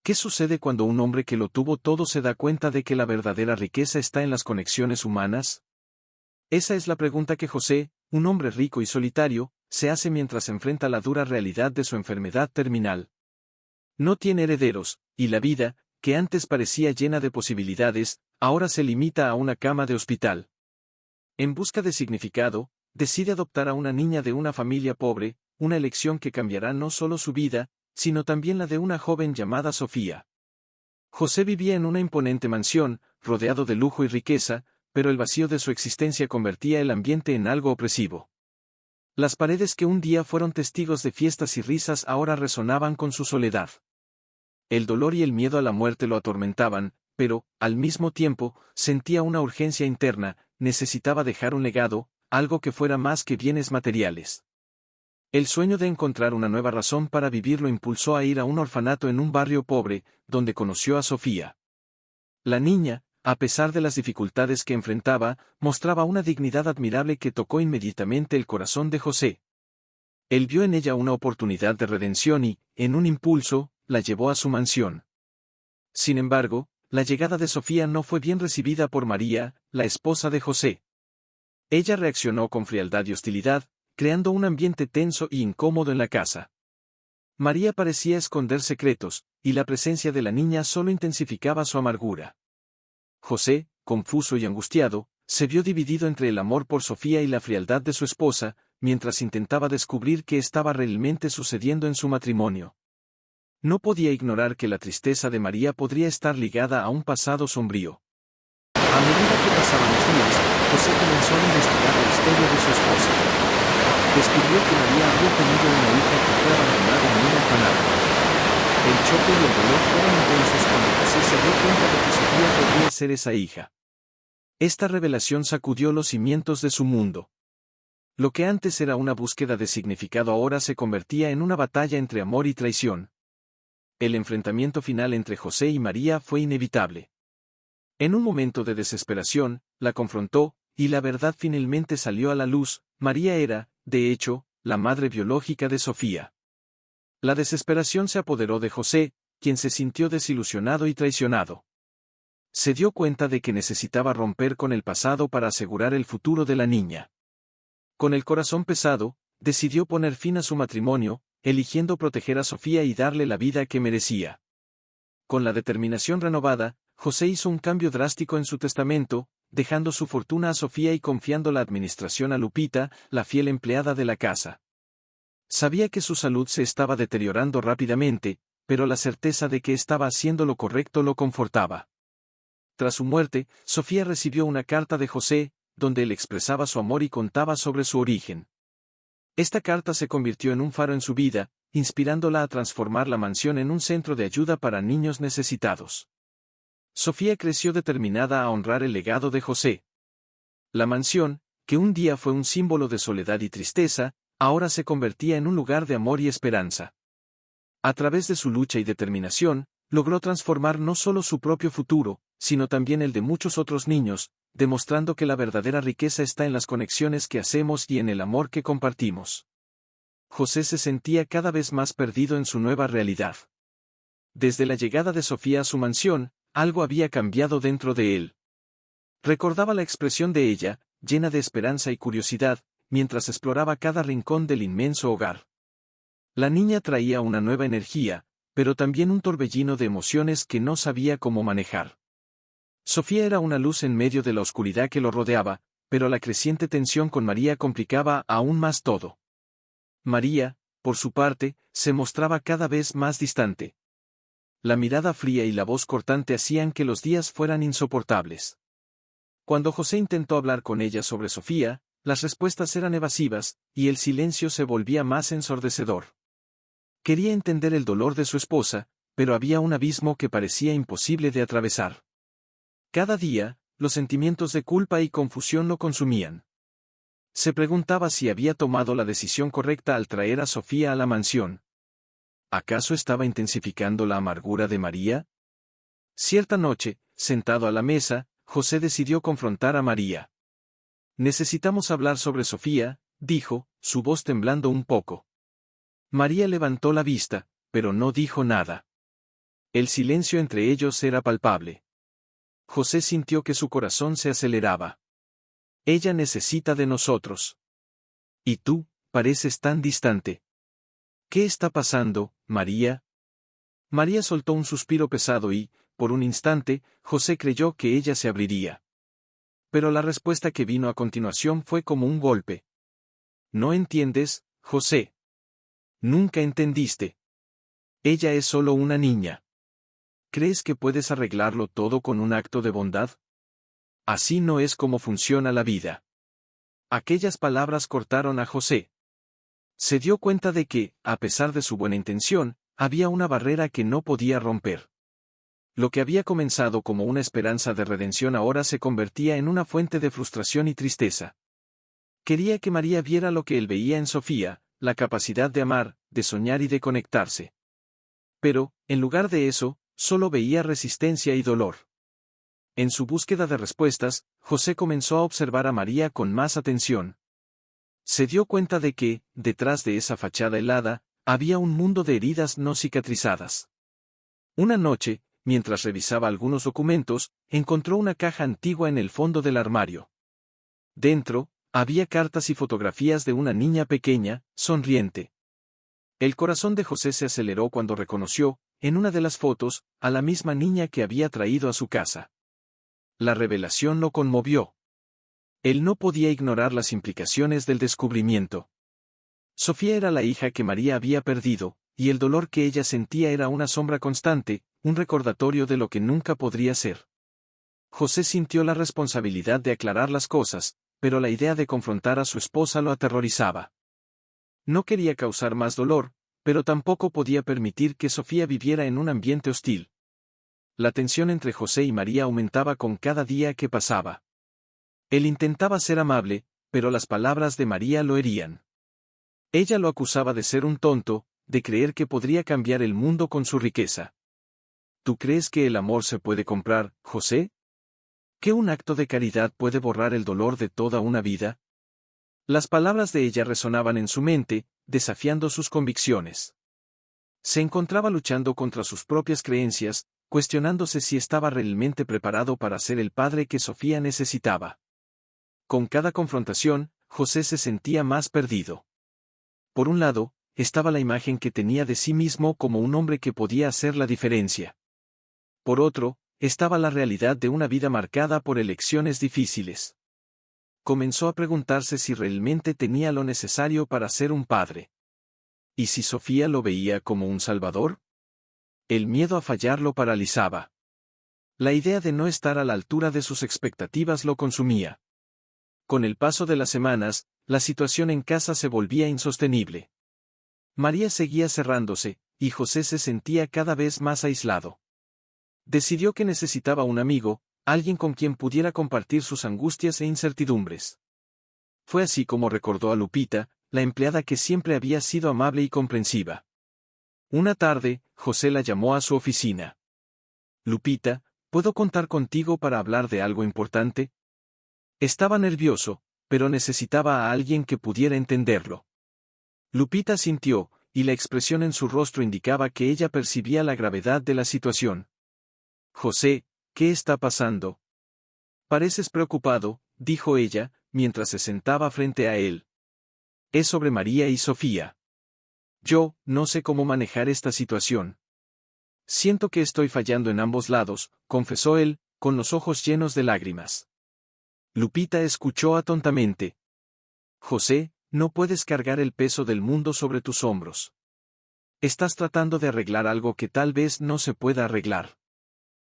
¿Qué sucede cuando un hombre que lo tuvo todo se da cuenta de que la verdadera riqueza está en las conexiones humanas? Esa es la pregunta que José, un hombre rico y solitario, se hace mientras enfrenta la dura realidad de su enfermedad terminal. No tiene herederos, y la vida, que antes parecía llena de posibilidades, ahora se limita a una cama de hospital. En busca de significado, decide adoptar a una niña de una familia pobre, una elección que cambiará no solo su vida, sino también la de una joven llamada Sofía. José vivía en una imponente mansión, rodeado de lujo y riqueza, pero el vacío de su existencia convertía el ambiente en algo opresivo. Las paredes que un día fueron testigos de fiestas y risas ahora resonaban con su soledad. El dolor y el miedo a la muerte lo atormentaban, pero, al mismo tiempo, sentía una urgencia interna, necesitaba dejar un legado, algo que fuera más que bienes materiales. El sueño de encontrar una nueva razón para vivir lo impulsó a ir a un orfanato en un barrio pobre, donde conoció a Sofía. La niña, a pesar de las dificultades que enfrentaba, mostraba una dignidad admirable que tocó inmediatamente el corazón de José. Él vio en ella una oportunidad de redención y, en un impulso, la llevó a su mansión. Sin embargo, la llegada de Sofía no fue bien recibida por María, la esposa de José. Ella reaccionó con frialdad y hostilidad, creando un ambiente tenso y incómodo en la casa. María parecía esconder secretos, y la presencia de la niña solo intensificaba su amargura. José, confuso y angustiado, se vio dividido entre el amor por Sofía y la frialdad de su esposa, mientras intentaba descubrir qué estaba realmente sucediendo en su matrimonio. No podía ignorar que la tristeza de María podría estar ligada a un pasado sombrío. A medida que pasaban los días, José comenzó a investigar la historia de su esposa. Descubrió que María había tenido una hija que fue abandonada en un orfanato. El choque y el dolor fueron intensos cuando José se dio cuenta de que Sofía podría ser esa hija. Esta revelación sacudió los cimientos de su mundo. Lo que antes era una búsqueda de significado ahora se convertía en una batalla entre amor y traición. El enfrentamiento final entre José y María fue inevitable. En un momento de desesperación, la confrontó, y la verdad finalmente salió a la luz: María era, de hecho, la madre biológica de Sofía. La desesperación se apoderó de José, quien se sintió desilusionado y traicionado. Se dio cuenta de que necesitaba romper con el pasado para asegurar el futuro de la niña. Con el corazón pesado, decidió poner fin a su matrimonio, eligiendo proteger a Sofía y darle la vida que merecía. Con la determinación renovada, José hizo un cambio drástico en su testamento, dejando su fortuna a Sofía y confiando la administración a Lupita, la fiel empleada de la casa. Sabía que su salud se estaba deteriorando rápidamente, pero la certeza de que estaba haciendo lo correcto lo confortaba. Tras su muerte, Sofía recibió una carta de José, donde él expresaba su amor y contaba sobre su origen. Esta carta se convirtió en un faro en su vida, inspirándola a transformar la mansión en un centro de ayuda para niños necesitados. Sofía creció determinada a honrar el legado de José. La mansión, que un día fue un símbolo de soledad y tristeza, ahora se convertía en un lugar de amor y esperanza. A través de su lucha y determinación, logró transformar no solo su propio futuro, sino también el de muchos otros niños, demostrando que la verdadera riqueza está en las conexiones que hacemos y en el amor que compartimos. José se sentía cada vez más perdido en su nueva realidad. Desde la llegada de Sofía a su mansión, algo había cambiado dentro de él. Recordaba la expresión de ella, llena de esperanza y curiosidad, mientras exploraba cada rincón del inmenso hogar. La niña traía una nueva energía, pero también un torbellino de emociones que no sabía cómo manejar. Sofía era una luz en medio de la oscuridad que lo rodeaba, pero la creciente tensión con María complicaba aún más todo. María, por su parte, se mostraba cada vez más distante. La mirada fría y la voz cortante hacían que los días fueran insoportables. Cuando José intentó hablar con ella sobre Sofía, las respuestas eran evasivas, y el silencio se volvía más ensordecedor. Quería entender el dolor de su esposa, pero había un abismo que parecía imposible de atravesar. Cada día, los sentimientos de culpa y confusión lo consumían. Se preguntaba si había tomado la decisión correcta al traer a Sofía a la mansión. ¿Acaso estaba intensificando la amargura de María? Cierta noche, sentado a la mesa, José decidió confrontar a María. «Necesitamos hablar sobre Sofía», dijo, su voz temblando un poco. María levantó la vista, pero no dijo nada. El silencio entre ellos era palpable. José sintió que su corazón se aceleraba. Ella necesita de nosotros. Y tú, pareces tan distante. ¿Qué está pasando, María? María soltó un suspiro pesado y, por un instante, José creyó que ella se abriría. Pero la respuesta que vino a continuación fue como un golpe. No entiendes, José. Nunca entendiste. Ella es solo una niña. ¿Crees que puedes arreglarlo todo con un acto de bondad? Así no es como funciona la vida. Aquellas palabras cortaron a José. Se dio cuenta de que, a pesar de su buena intención, había una barrera que no podía romper. Lo que había comenzado como una esperanza de redención ahora se convertía en una fuente de frustración y tristeza. Quería que María viera lo que él veía en Sofía, la capacidad de amar, de soñar y de conectarse. Pero, en lugar de eso, solo veía resistencia y dolor. En su búsqueda de respuestas, José comenzó a observar a María con más atención. Se dio cuenta de que, detrás de esa fachada helada, había un mundo de heridas no cicatrizadas. Una noche, mientras revisaba algunos documentos, encontró una caja antigua en el fondo del armario. Dentro, había cartas y fotografías de una niña pequeña, sonriente. El corazón de José se aceleró cuando reconoció, en una de las fotos, a la misma niña que había traído a su casa. La revelación lo conmovió. Él no podía ignorar las implicaciones del descubrimiento. Sofía era la hija que María había perdido, y el dolor que ella sentía era una sombra constante, un recordatorio de lo que nunca podría ser. José sintió la responsabilidad de aclarar las cosas, pero la idea de confrontar a su esposa lo aterrorizaba. No quería causar más dolor, pero tampoco podía permitir que Sofía viviera en un ambiente hostil. La tensión entre José y María aumentaba con cada día que pasaba. Él intentaba ser amable, pero las palabras de María lo herían. Ella lo acusaba de ser un tonto, de creer que podría cambiar el mundo con su riqueza. ¿Tú crees que el amor se puede comprar, José? ¿Que un acto de caridad puede borrar el dolor de toda una vida? Las palabras de ella resonaban en su mente, desafiando sus convicciones. Se encontraba luchando contra sus propias creencias, cuestionándose si estaba realmente preparado para ser el padre que Sofía necesitaba. Con cada confrontación, José se sentía más perdido. Por un lado, estaba la imagen que tenía de sí mismo como un hombre que podía hacer la diferencia. Por otro, estaba la realidad de una vida marcada por elecciones difíciles. Comenzó a preguntarse si realmente tenía lo necesario para ser un padre. ¿Y si Sofía lo veía como un salvador? El miedo a fallar lo paralizaba. La idea de no estar a la altura de sus expectativas lo consumía. Con el paso de las semanas, la situación en casa se volvía insostenible. María seguía cerrándose, y José se sentía cada vez más aislado. Decidió que necesitaba un amigo, alguien con quien pudiera compartir sus angustias e incertidumbres. Fue así como recordó a Lupita, la empleada que siempre había sido amable y comprensiva. Una tarde, José la llamó a su oficina. Lupita, ¿puedo contar contigo para hablar de algo importante? Estaba nervioso, pero necesitaba a alguien que pudiera entenderlo. Lupita sintió, y la expresión en su rostro indicaba que ella percibía la gravedad de la situación. José, ¿qué está pasando? Pareces preocupado, dijo ella, mientras se sentaba frente a él. Es sobre María y Sofía. Yo, no sé cómo manejar esta situación. Siento que estoy fallando en ambos lados, confesó él, con los ojos llenos de lágrimas. Lupita escuchó atontamente. José, no puedes cargar el peso del mundo sobre tus hombros. Estás tratando de arreglar algo que tal vez no se pueda arreglar.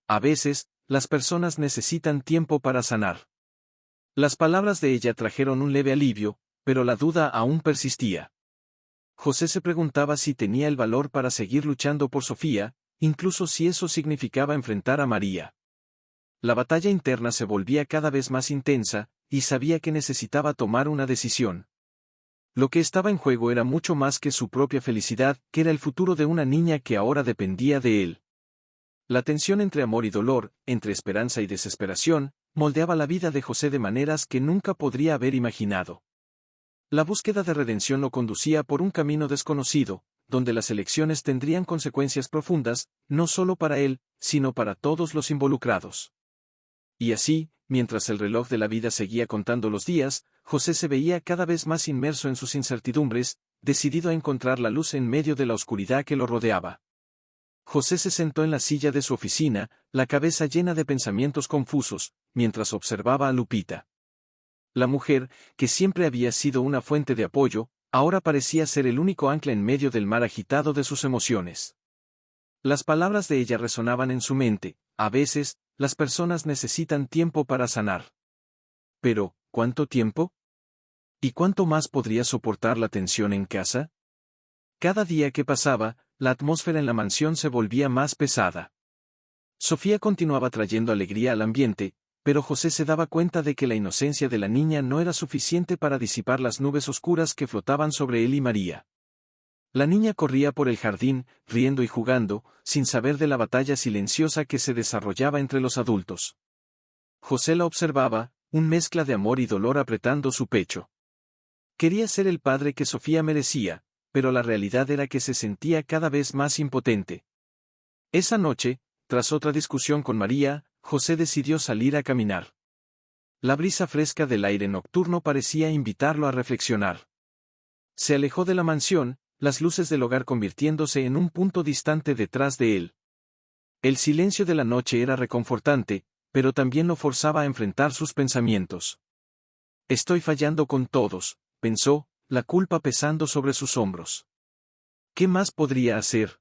A veces, las personas necesitan tiempo para sanar. Las palabras de ella trajeron un leve alivio, pero la duda aún persistía. José se preguntaba si tenía el valor para seguir luchando por Sofía, incluso si eso significaba enfrentar a María. La batalla interna se volvía cada vez más intensa, y sabía que necesitaba tomar una decisión. Lo que estaba en juego era mucho más que su propia felicidad, que era el futuro de una niña que ahora dependía de él. La tensión entre amor y dolor, entre esperanza y desesperación, moldeaba la vida de José de maneras que nunca podría haber imaginado. La búsqueda de redención lo conducía por un camino desconocido, donde las elecciones tendrían consecuencias profundas, no solo para él, sino para todos los involucrados. Y así, mientras el reloj de la vida seguía contando los días, José se veía cada vez más inmerso en sus incertidumbres, decidido a encontrar la luz en medio de la oscuridad que lo rodeaba. José se sentó en la silla de su oficina, la cabeza llena de pensamientos confusos, mientras observaba a Lupita. La mujer, que siempre había sido una fuente de apoyo, ahora parecía ser el único ancla en medio del mar agitado de sus emociones. Las palabras de ella resonaban en su mente: a veces, las personas necesitan tiempo para sanar. Pero, ¿cuánto tiempo? ¿Y cuánto más podría soportar la tensión en casa? Cada día que pasaba, la atmósfera en la mansión se volvía más pesada. Sofía continuaba trayendo alegría al ambiente, pero José se daba cuenta de que la inocencia de la niña no era suficiente para disipar las nubes oscuras que flotaban sobre él y María. La niña corría por el jardín, riendo y jugando, sin saber de la batalla silenciosa que se desarrollaba entre los adultos. José la observaba, un mezcla de amor y dolor apretando su pecho. Quería ser el padre que Sofía merecía, pero la realidad era que se sentía cada vez más impotente. Esa noche, tras otra discusión con María, José decidió salir a caminar. La brisa fresca del aire nocturno parecía invitarlo a reflexionar. Se alejó de la mansión, las luces del hogar convirtiéndose en un punto distante detrás de él. El silencio de la noche era reconfortante, pero también lo forzaba a enfrentar sus pensamientos. Estoy fallando con todos, pensó, la culpa pesando sobre sus hombros. ¿Qué más podría hacer?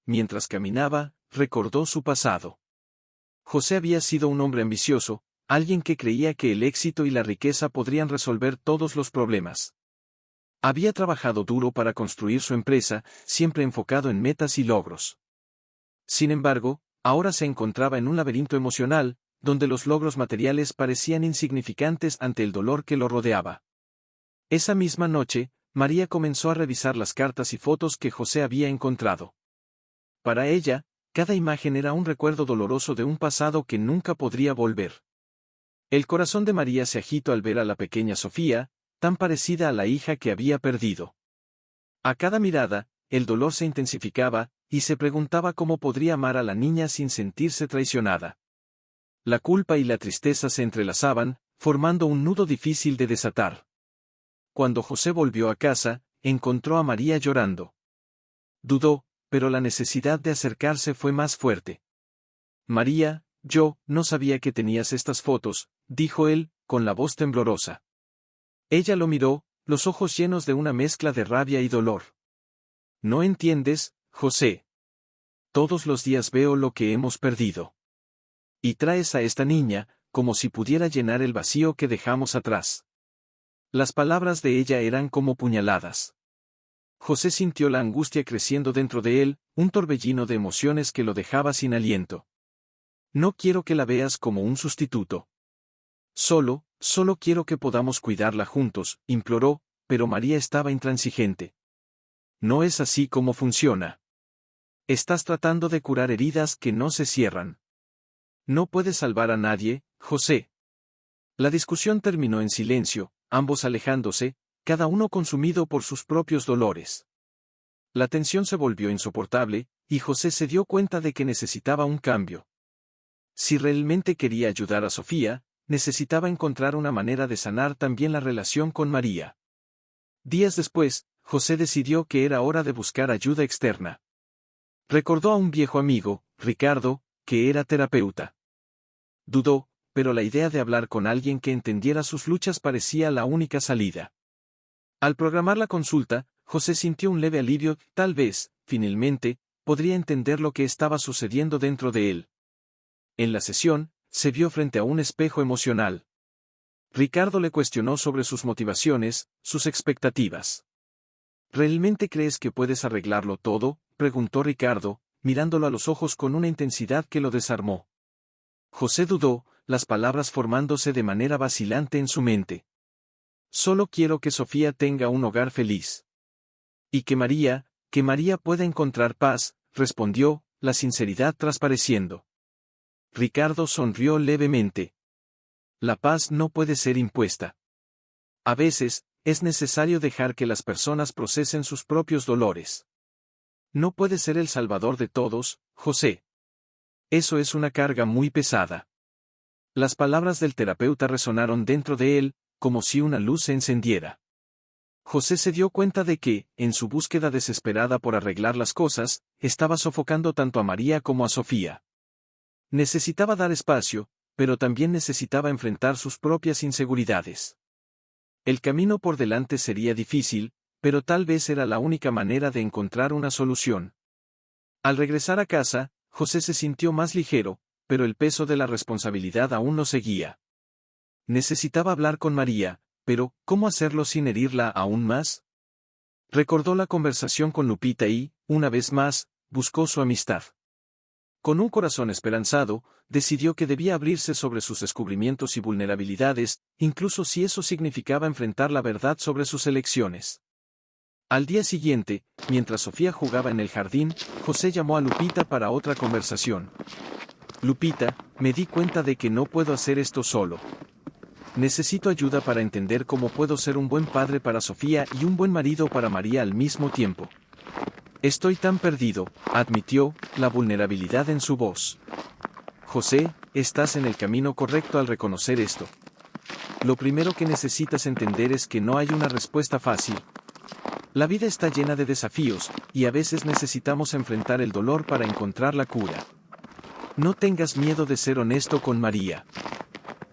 Mientras caminaba, recordó su pasado. José había sido un hombre ambicioso, alguien que creía que el éxito y la riqueza podrían resolver todos los problemas. Había trabajado duro para construir su empresa, siempre enfocado en metas y logros. Sin embargo, ahora se encontraba en un laberinto emocional, donde los logros materiales parecían insignificantes ante el dolor que lo rodeaba. Esa misma noche, María comenzó a revisar las cartas y fotos que José había encontrado. Para ella, cada imagen era un recuerdo doloroso de un pasado que nunca podría volver. El corazón de María se agitó al ver a la pequeña Sofía, tan parecida a la hija que había perdido. A cada mirada, el dolor se intensificaba, y se preguntaba cómo podría amar a la niña sin sentirse traicionada. La culpa y la tristeza se entrelazaban, formando un nudo difícil de desatar. Cuando José volvió a casa, encontró a María llorando. Dudó, pero la necesidad de acercarse fue más fuerte. María, yo no sabía que tenías estas fotos, dijo él, con la voz temblorosa. Ella lo miró, los ojos llenos de una mezcla de rabia y dolor. No entiendes, José. Todos los días veo lo que hemos perdido. Y traes a esta niña, como si pudiera llenar el vacío que dejamos atrás. Las palabras de ella eran como puñaladas. José sintió la angustia creciendo dentro de él, un torbellino de emociones que lo dejaba sin aliento. No quiero que la veas como un sustituto. Solo quiero que podamos cuidarla juntos, imploró, pero María estaba intransigente. No es así como funciona. Estás tratando de curar heridas que no se cierran. No puedes salvar a nadie, José. La discusión terminó en silencio, ambos alejándose, cada uno consumido por sus propios dolores. La tensión se volvió insoportable, y José se dio cuenta de que necesitaba un cambio. Si realmente quería ayudar a Sofía, necesitaba encontrar una manera de sanar también la relación con María. Días después, José decidió que era hora de buscar ayuda externa. Recordó a un viejo amigo, Ricardo, que era terapeuta. Dudó, pero la idea de hablar con alguien que entendiera sus luchas parecía la única salida. Al programar la consulta, José sintió un leve alivio, tal vez, finalmente, podría entender lo que estaba sucediendo dentro de él. En la sesión, se vio frente a un espejo emocional. Ricardo le cuestionó sobre sus motivaciones, sus expectativas. ¿Realmente crees que puedes arreglarlo todo?, preguntó Ricardo, mirándolo a los ojos con una intensidad que lo desarmó. José dudó, las palabras formándose de manera vacilante en su mente. Solo quiero que Sofía tenga un hogar feliz. Y que María pueda encontrar paz, respondió, la sinceridad transpareciendo. Ricardo sonrió levemente. La paz no puede ser impuesta. A veces, es necesario dejar que las personas procesen sus propios dolores. No puedes ser el salvador de todos, José. Eso es una carga muy pesada. Las palabras del terapeuta resonaron dentro de él, como si una luz se encendiera. José se dio cuenta de que, en su búsqueda desesperada por arreglar las cosas, estaba sofocando tanto a María como a Sofía. Necesitaba dar espacio, pero también necesitaba enfrentar sus propias inseguridades. El camino por delante sería difícil, pero tal vez era la única manera de encontrar una solución. Al regresar a casa, José se sintió más ligero, pero el peso de la responsabilidad aún lo seguía. Necesitaba hablar con María, pero ¿cómo hacerlo sin herirla aún más? Recordó la conversación con Lupita y, una vez más, buscó su amistad. Con un corazón esperanzado, decidió que debía abrirse sobre sus descubrimientos y vulnerabilidades, incluso si eso significaba enfrentar la verdad sobre sus elecciones. Al día siguiente, mientras Sofía jugaba en el jardín, José llamó a Lupita para otra conversación. Lupita, me di cuenta de que no puedo hacer esto solo. Necesito ayuda para entender cómo puedo ser un buen padre para Sofía y un buen marido para María al mismo tiempo. Estoy tan perdido, admitió, la vulnerabilidad en su voz. José, estás en el camino correcto al reconocer esto. Lo primero que necesitas entender es que no hay una respuesta fácil. La vida está llena de desafíos, y a veces necesitamos enfrentar el dolor para encontrar la cura. No tengas miedo de ser honesto con María.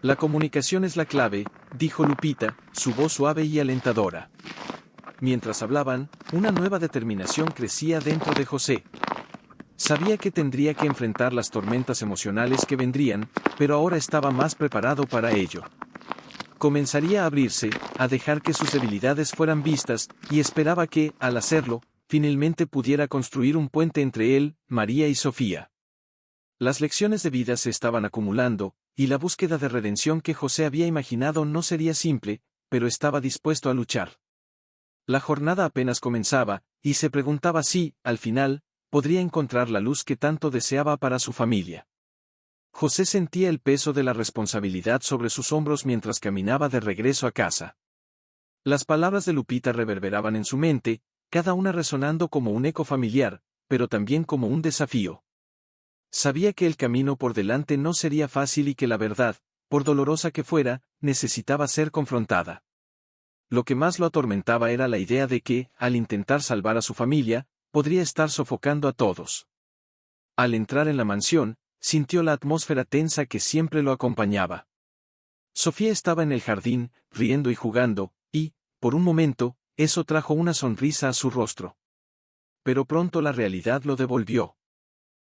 La comunicación es la clave, dijo Lupita, su voz suave y alentadora. Mientras hablaban, una nueva determinación crecía dentro de José. Sabía que tendría que enfrentar las tormentas emocionales que vendrían, pero ahora estaba más preparado para ello. Comenzaría a abrirse, a dejar que sus debilidades fueran vistas, y esperaba que, al hacerlo, finalmente pudiera construir un puente entre él, María y Sofía. Las lecciones de vida se estaban acumulando, y la búsqueda de redención que José había imaginado no sería simple, pero estaba dispuesto a luchar. La jornada apenas comenzaba, y se preguntaba si, al final, podría encontrar la luz que tanto deseaba para su familia. José sentía el peso de la responsabilidad sobre sus hombros mientras caminaba de regreso a casa. Las palabras de Lupita reverberaban en su mente, cada una resonando como un eco familiar, pero también como un desafío. Sabía que el camino por delante no sería fácil y que la verdad, por dolorosa que fuera, necesitaba ser confrontada. Lo que más lo atormentaba era la idea de que, al intentar salvar a su familia, podría estar sofocando a todos. Al entrar en la mansión, sintió la atmósfera tensa que siempre lo acompañaba. Sofía estaba en el jardín, riendo y jugando, y, por un momento, eso trajo una sonrisa a su rostro. Pero pronto la realidad lo devolvió.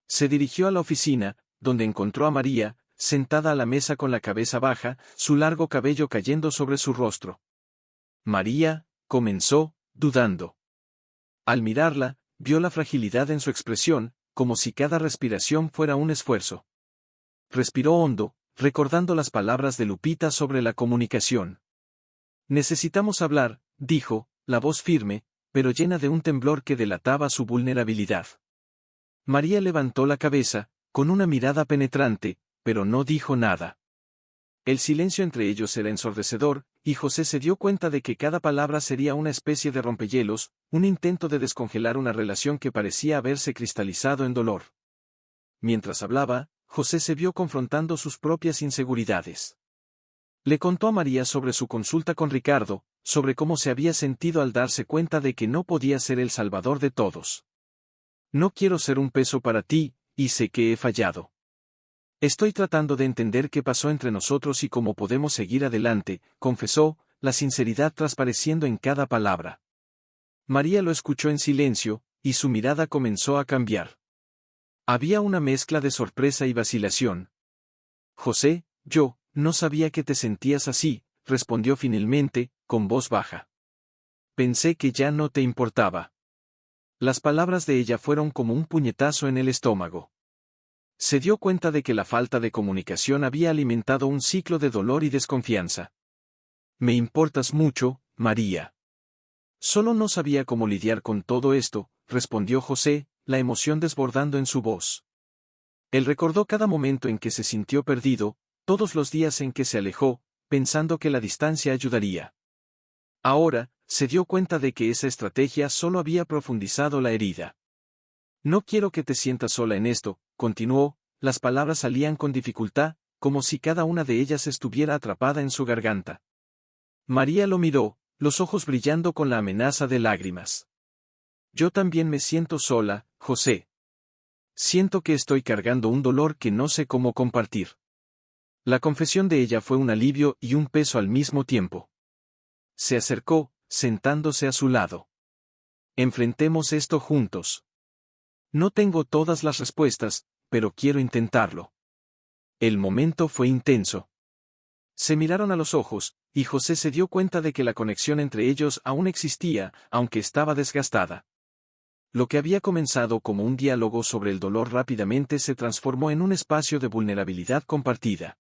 Se dirigió a la oficina, donde encontró a María, sentada a la mesa con la cabeza baja, su largo cabello cayendo sobre su rostro. María, comenzó, dudando. Al mirarla, vio la fragilidad en su expresión, como si cada respiración fuera un esfuerzo. Respiró hondo, recordando las palabras de Lupita sobre la comunicación. Necesitamos hablar, dijo, la voz firme, pero llena de un temblor que delataba su vulnerabilidad. María levantó la cabeza, con una mirada penetrante, pero no dijo nada. El silencio entre ellos era ensordecedor, y José se dio cuenta de que cada palabra sería una especie de rompehielos, un intento de descongelar una relación que parecía haberse cristalizado en dolor. Mientras hablaba, José se vio confrontando sus propias inseguridades. Le contó a María sobre su consulta con Ricardo, sobre cómo se había sentido al darse cuenta de que no podía ser el salvador de todos. No quiero ser un peso para ti, y sé que he fallado. Estoy tratando de entender qué pasó entre nosotros y cómo podemos seguir adelante, confesó, la sinceridad transpareciendo en cada palabra. María lo escuchó en silencio, y su mirada comenzó a cambiar. Había una mezcla de sorpresa y vacilación. José, yo, no sabía que te sentías así, respondió finalmente, con voz baja. Pensé que ya no te importaba. Las palabras de ella fueron como un puñetazo en el estómago. Se dio cuenta de que la falta de comunicación había alimentado un ciclo de dolor y desconfianza. Me importas mucho, María. Solo no sabía cómo lidiar con todo esto, respondió José, la emoción desbordando en su voz. Él recordó cada momento en que se sintió perdido, todos los días en que se alejó, pensando que la distancia ayudaría. Ahora, se dio cuenta de que esa estrategia solo había profundizado la herida. No quiero que te sientas sola en esto, continuó, las palabras salían con dificultad, como si cada una de ellas estuviera atrapada en su garganta. María lo miró, los ojos brillando con la amenaza de lágrimas. Yo también me siento sola, José. Siento que estoy cargando un dolor que no sé cómo compartir. La confesión de ella fue un alivio y un peso al mismo tiempo. Se acercó, sentándose a su lado. Enfrentemos esto juntos. No tengo todas las respuestas, pero quiero intentarlo. El momento fue intenso. Se miraron a los ojos, y José se dio cuenta de que la conexión entre ellos aún existía, aunque estaba desgastada. Lo que había comenzado como un diálogo sobre el dolor rápidamente se transformó en un espacio de vulnerabilidad compartida.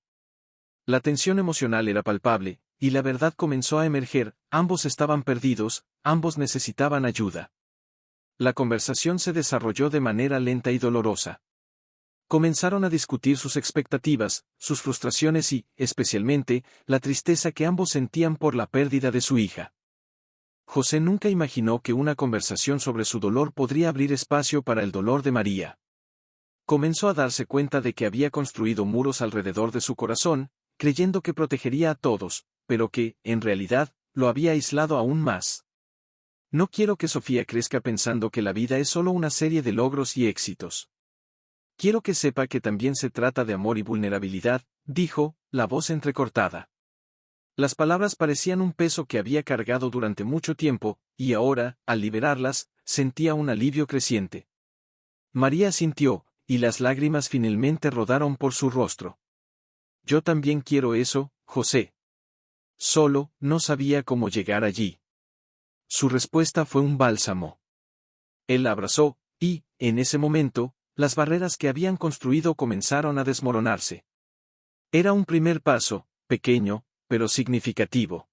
La tensión emocional era palpable, y la verdad comenzó a emerger, ambos estaban perdidos, ambos necesitaban ayuda. La conversación se desarrolló de manera lenta y dolorosa. Comenzaron a discutir sus expectativas, sus frustraciones y, especialmente, la tristeza que ambos sentían por la pérdida de su hija. José nunca imaginó que una conversación sobre su dolor podría abrir espacio para el dolor de María. Comenzó a darse cuenta de que había construido muros alrededor de su corazón, creyendo que protegería a todos, pero que, en realidad, lo había aislado aún más. No quiero que Sofía crezca pensando que la vida es solo una serie de logros y éxitos. Quiero que sepa que también se trata de amor y vulnerabilidad, dijo, la voz entrecortada. Las palabras parecían un peso que había cargado durante mucho tiempo, y ahora, al liberarlas, sentía un alivio creciente. María sintió, y las lágrimas finalmente rodaron por su rostro. Yo también quiero eso, José. Solo, no sabía cómo llegar allí. Su respuesta fue un bálsamo. Él la abrazó, y, en ese momento, las barreras que habían construido comenzaron a desmoronarse. Era un primer paso, pequeño, pero significativo.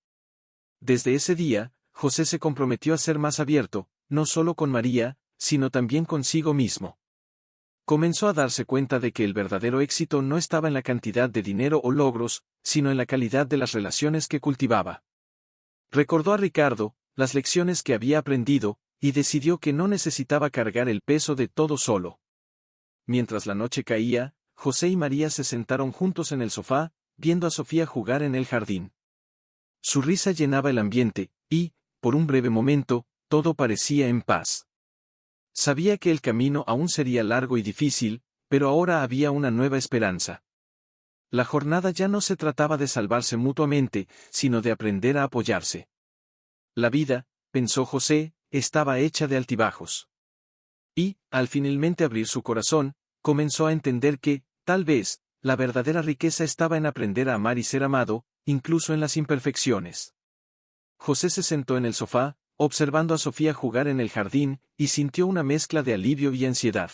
Desde ese día, José se comprometió a ser más abierto, no solo con María, sino también consigo mismo. Comenzó a darse cuenta de que el verdadero éxito no estaba en la cantidad de dinero o logros, sino en la calidad de las relaciones que cultivaba. Recordó a Ricardo, las lecciones que había aprendido, y decidió que no necesitaba cargar el peso de todo solo. Mientras la noche caía, José y María se sentaron juntos en el sofá, viendo a Sofía jugar en el jardín. Su risa llenaba el ambiente, y, por un breve momento, todo parecía en paz. Sabía que el camino aún sería largo y difícil, pero ahora había una nueva esperanza. La jornada ya no se trataba de salvarse mutuamente, sino de aprender a apoyarse. La vida, pensó José, estaba hecha de altibajos. Y, al finalmente abrir su corazón, comenzó a entender que, tal vez, la verdadera riqueza estaba en aprender a amar y ser amado, incluso en las imperfecciones. José se sentó en el sofá, observando a Sofía jugar en el jardín, y sintió una mezcla de alivio y ansiedad.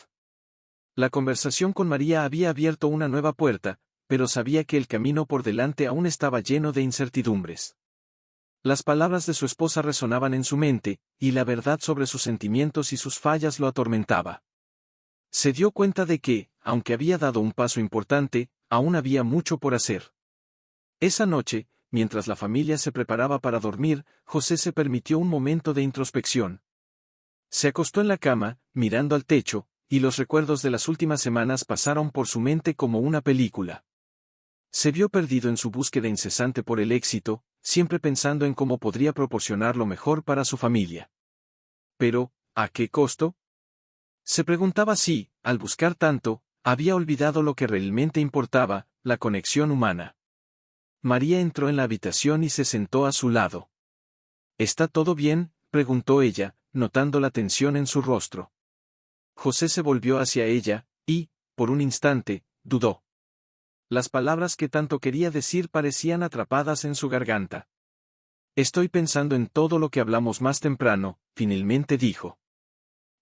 La conversación con María había abierto una nueva puerta, pero sabía que el camino por delante aún estaba lleno de incertidumbres. Las palabras de su esposa resonaban en su mente, y la verdad sobre sus sentimientos y sus fallas lo atormentaba. Se dio cuenta de que, aunque había dado un paso importante, aún había mucho por hacer. Esa noche, mientras la familia se preparaba para dormir, José se permitió un momento de introspección. Se acostó en la cama, mirando al techo, y los recuerdos de las últimas semanas pasaron por su mente como una película. Se vio perdido en su búsqueda incesante por el éxito, siempre pensando en cómo podría proporcionar lo mejor para su familia. Pero, ¿a qué costo? Se preguntaba si, al buscar tanto, había olvidado lo que realmente importaba, la conexión humana. María entró en la habitación y se sentó a su lado. ¿Está todo bien?, preguntó ella, notando la tensión en su rostro. José se volvió hacia ella, y, por un instante, dudó. Las palabras que tanto quería decir parecían atrapadas en su garganta. Estoy pensando en todo lo que hablamos más temprano, finalmente dijo.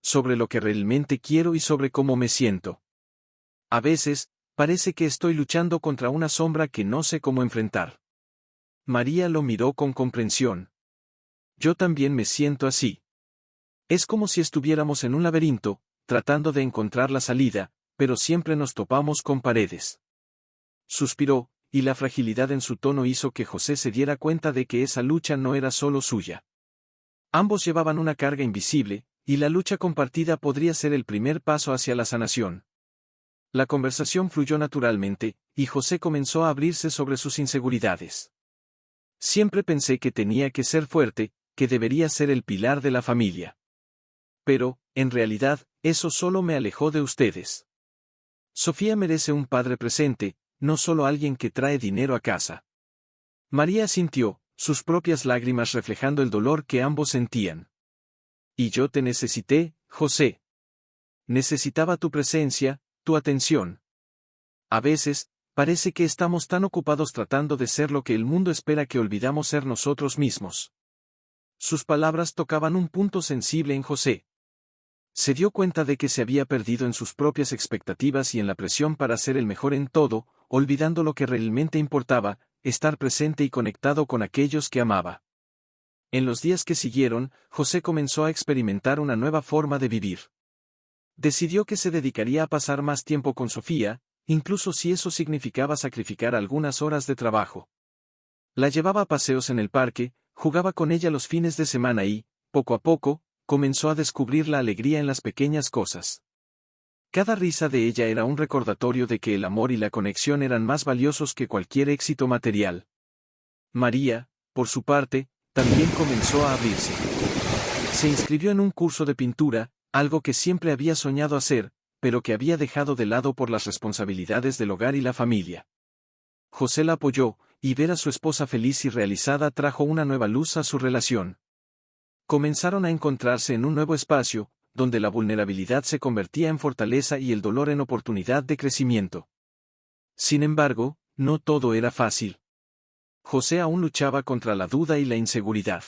Sobre lo que realmente quiero y sobre cómo me siento. A veces, parece que estoy luchando contra una sombra que no sé cómo enfrentar. María lo miró con comprensión. Yo también me siento así. Es como si estuviéramos en un laberinto, tratando de encontrar la salida, pero siempre nos topamos con paredes. Suspiró, y la fragilidad en su tono hizo que José se diera cuenta de que esa lucha no era solo suya. Ambos llevaban una carga invisible, y la lucha compartida podría ser el primer paso hacia la sanación. La conversación fluyó naturalmente, y José comenzó a abrirse sobre sus inseguridades. Siempre pensé que tenía que ser fuerte, que debería ser el pilar de la familia. Pero, en realidad, eso solo me alejó de ustedes. Sofía merece un padre presente, no solo alguien que trae dinero a casa. María asintió, sus propias lágrimas reflejando el dolor que ambos sentían. Y yo te necesité, José. Necesitaba tu presencia, tu atención. A veces, parece que estamos tan ocupados tratando de ser lo que el mundo espera que olvidamos ser nosotros mismos. Sus palabras tocaban un punto sensible en José. Se dio cuenta de que se había perdido en sus propias expectativas y en la presión para ser el mejor en todo, olvidando lo que realmente importaba, estar presente y conectado con aquellos que amaba. En los días que siguieron, José comenzó a experimentar una nueva forma de vivir. Decidió que se dedicaría a pasar más tiempo con Sofía, incluso si eso significaba sacrificar algunas horas de trabajo. La llevaba a paseos en el parque, jugaba con ella los fines de semana y, poco a poco, comenzó a descubrir la alegría en las pequeñas cosas. Cada risa de ella era un recordatorio de que el amor y la conexión eran más valiosos que cualquier éxito material. María, por su parte, también comenzó a abrirse. Se inscribió en un curso de pintura, algo que siempre había soñado hacer, pero que había dejado de lado por las responsabilidades del hogar y la familia. José la apoyó, y ver a su esposa feliz y realizada trajo una nueva luz a su relación. Comenzaron a encontrarse en un nuevo espacio, donde la vulnerabilidad se convertía en fortaleza y el dolor en oportunidad de crecimiento. Sin embargo, no todo era fácil. José aún luchaba contra la duda y la inseguridad.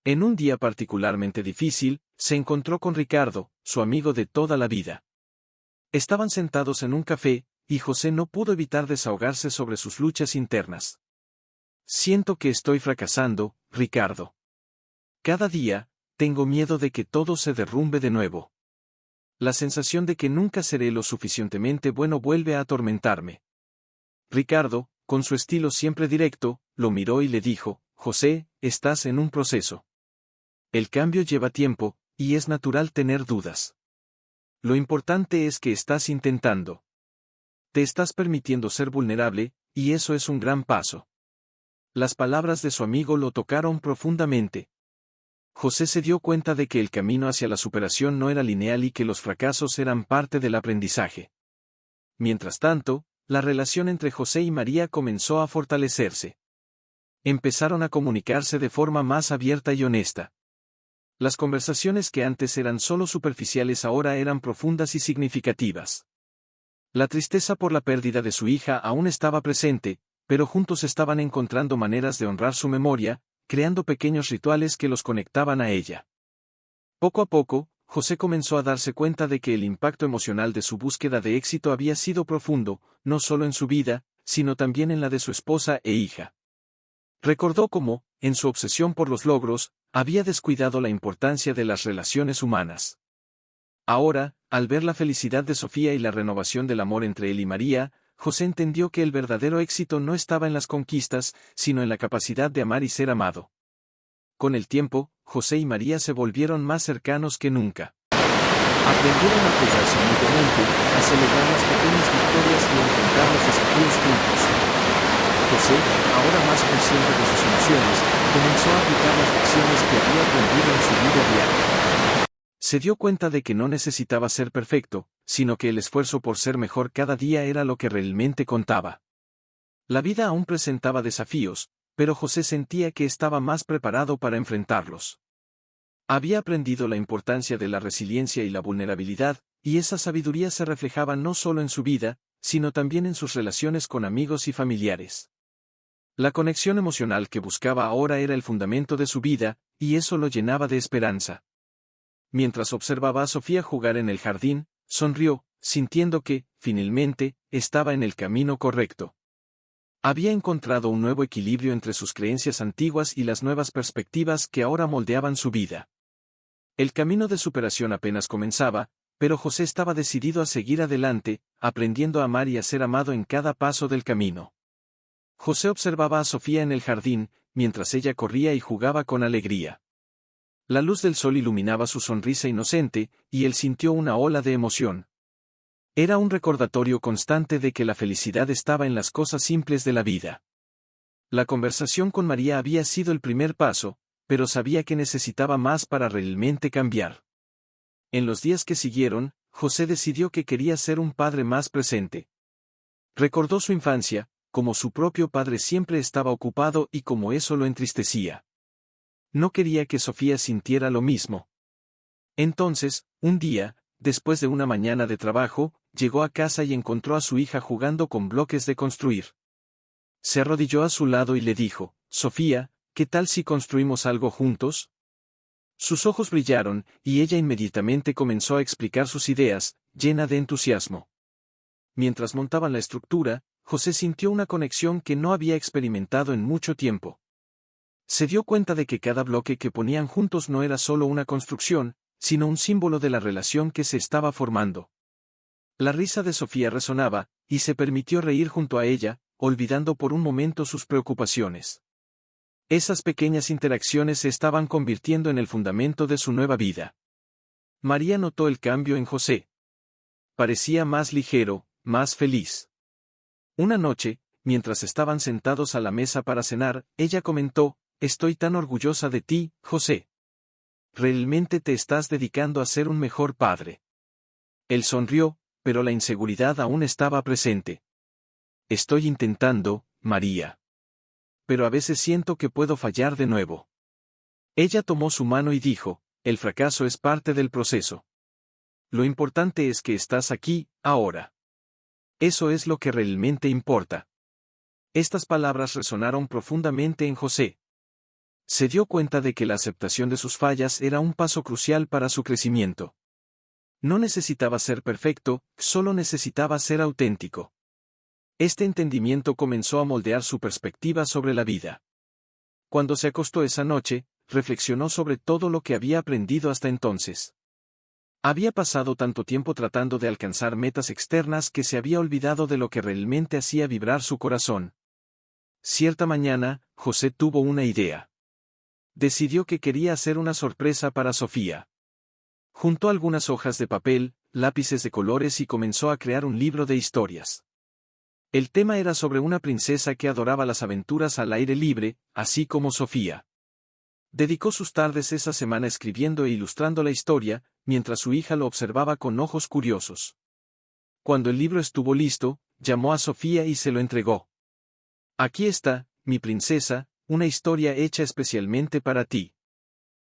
En un día particularmente difícil, se encontró con Ricardo, su amigo de toda la vida. Estaban sentados en un café, y José no pudo evitar desahogarse sobre sus luchas internas. Siento que estoy fracasando, Ricardo. Cada día, tengo miedo de que todo se derrumbe de nuevo. La sensación de que nunca seré lo suficientemente bueno vuelve a atormentarme. Ricardo, con su estilo siempre directo, lo miró y le dijo, José, estás en un proceso. El cambio lleva tiempo, y es natural tener dudas. Lo importante es que estás intentando. Te estás permitiendo ser vulnerable, y eso es un gran paso. Las palabras de su amigo lo tocaron profundamente. José se dio cuenta de que el camino hacia la superación no era lineal y que los fracasos eran parte del aprendizaje. Mientras tanto, la relación entre José y María comenzó a fortalecerse. Empezaron a comunicarse de forma más abierta y honesta. Las conversaciones que antes eran solo superficiales ahora eran profundas y significativas. La tristeza por la pérdida de su hija aún estaba presente, pero juntos estaban encontrando maneras de honrar su memoria, creando pequeños rituales que los conectaban a ella. Poco a poco, José comenzó a darse cuenta de que el impacto emocional de su búsqueda de éxito había sido profundo, no solo en su vida, sino también en la de su esposa e hija. Recordó cómo, en su obsesión por los logros, había descuidado la importancia de las relaciones humanas. Ahora, al ver la felicidad de Sofía y la renovación del amor entre él y María, José entendió que el verdadero éxito no estaba en las conquistas, sino en la capacidad de amar y ser amado. Con el tiempo, José y María se volvieron más cercanos que nunca. Aprendieron a apoyarse mutuamente, a celebrar las pequeñas victorias y a enfrentar los desafíos juntos. José, ahora más consciente de sus emociones, comenzó a aplicar las lecciones que había aprendido en su vida diaria. Se dio cuenta de que no necesitaba ser perfecto, sino que el esfuerzo por ser mejor cada día era lo que realmente contaba. La vida aún presentaba desafíos, pero José sentía que estaba más preparado para enfrentarlos. Había aprendido la importancia de la resiliencia y la vulnerabilidad, y esa sabiduría se reflejaba no solo en su vida, sino también en sus relaciones con amigos y familiares. La conexión emocional que buscaba ahora era el fundamento de su vida, y eso lo llenaba de esperanza. Mientras observaba a Sofía jugar en el jardín, sonrió, sintiendo que, finalmente, estaba en el camino correcto. Había encontrado un nuevo equilibrio entre sus creencias antiguas y las nuevas perspectivas que ahora moldeaban su vida. El camino de superación apenas comenzaba, pero José estaba decidido a seguir adelante, aprendiendo a amar y a ser amado en cada paso del camino. José observaba a Sofía en el jardín, mientras ella corría y jugaba con alegría. La luz del sol iluminaba su sonrisa inocente, y él sintió una ola de emoción. Era un recordatorio constante de que la felicidad estaba en las cosas simples de la vida. La conversación con María había sido el primer paso, pero sabía que necesitaba más para realmente cambiar. En los días que siguieron, José decidió que quería ser un padre más presente. Recordó su infancia, como su propio padre siempre estaba ocupado y como eso lo entristecía. No quería que Sofía sintiera lo mismo. Entonces, un día, después de una mañana de trabajo, llegó a casa y encontró a su hija jugando con bloques de construir. Se arrodilló a su lado y le dijo: «Sofía, ¿qué tal si construimos algo juntos?». Sus ojos brillaron, y ella inmediatamente comenzó a explicar sus ideas, llena de entusiasmo. Mientras montaban la estructura, José sintió una conexión que no había experimentado en mucho tiempo. Se dio cuenta de que cada bloque que ponían juntos no era solo una construcción, sino un símbolo de la relación que se estaba formando. La risa de Sofía resonaba, y se permitió reír junto a ella, olvidando por un momento sus preocupaciones. Esas pequeñas interacciones se estaban convirtiendo en el fundamento de su nueva vida. María notó el cambio en José. Parecía más ligero, más feliz. Una noche, mientras estaban sentados a la mesa para cenar, ella comentó: «Estoy tan orgullosa de ti, José. Realmente te estás dedicando a ser un mejor padre». Él sonrió, pero la inseguridad aún estaba presente. «Estoy intentando, María. Pero a veces siento que puedo fallar de nuevo». Ella tomó su mano y dijo: «El fracaso es parte del proceso. Lo importante es que estás aquí, ahora. Eso es lo que realmente importa». Estas palabras resonaron profundamente en José. Se dio cuenta de que la aceptación de sus fallas era un paso crucial para su crecimiento. No necesitaba ser perfecto, solo necesitaba ser auténtico. Este entendimiento comenzó a moldear su perspectiva sobre la vida. Cuando se acostó esa noche, reflexionó sobre todo lo que había aprendido hasta entonces. Había pasado tanto tiempo tratando de alcanzar metas externas que se había olvidado de lo que realmente hacía vibrar su corazón. Cierta mañana, José tuvo una idea. Decidió que quería hacer una sorpresa para Sofía. Juntó algunas hojas de papel, lápices de colores y comenzó a crear un libro de historias. El tema era sobre una princesa que adoraba las aventuras al aire libre, así como Sofía. Dedicó sus tardes esa semana escribiendo e ilustrando la historia, mientras su hija lo observaba con ojos curiosos. Cuando el libro estuvo listo, llamó a Sofía y se lo entregó. «Aquí está, mi princesa, una historia hecha especialmente para ti».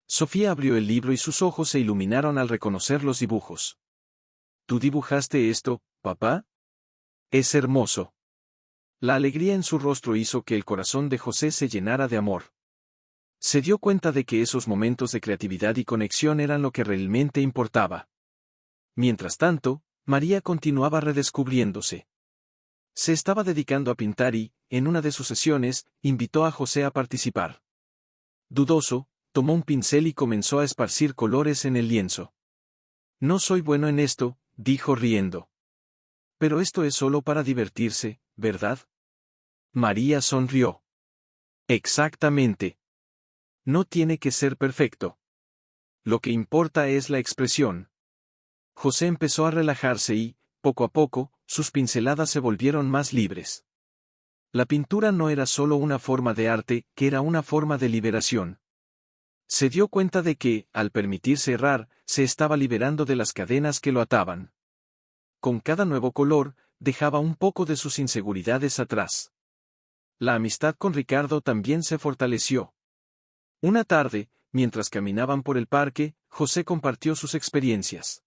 Sofía abrió el libro y sus ojos se iluminaron al reconocer los dibujos. «¿Tú dibujaste esto, papá? Es hermoso». La alegría en su rostro hizo que el corazón de José se llenara de amor. Se dio cuenta de que esos momentos de creatividad y conexión eran lo que realmente importaba. Mientras tanto, María continuaba redescubriéndose. Se estaba dedicando a pintar y, en una de sus sesiones, invitó a José a participar. Dudoso, tomó un pincel y comenzó a esparcir colores en el lienzo. «No soy bueno en esto», dijo riendo. «Pero esto es solo para divertirse, ¿verdad?». María sonrió. «Exactamente. No tiene que ser perfecto. Lo que importa es la expresión». José empezó a relajarse y, poco a poco, sus pinceladas se volvieron más libres. La pintura no era solo una forma de arte, que era una forma de liberación. Se dio cuenta de que, al permitirse errar, se estaba liberando de las cadenas que lo ataban. Con cada nuevo color, dejaba un poco de sus inseguridades atrás. La amistad con Ricardo también se fortaleció. Una tarde, mientras caminaban por el parque, José compartió sus experiencias.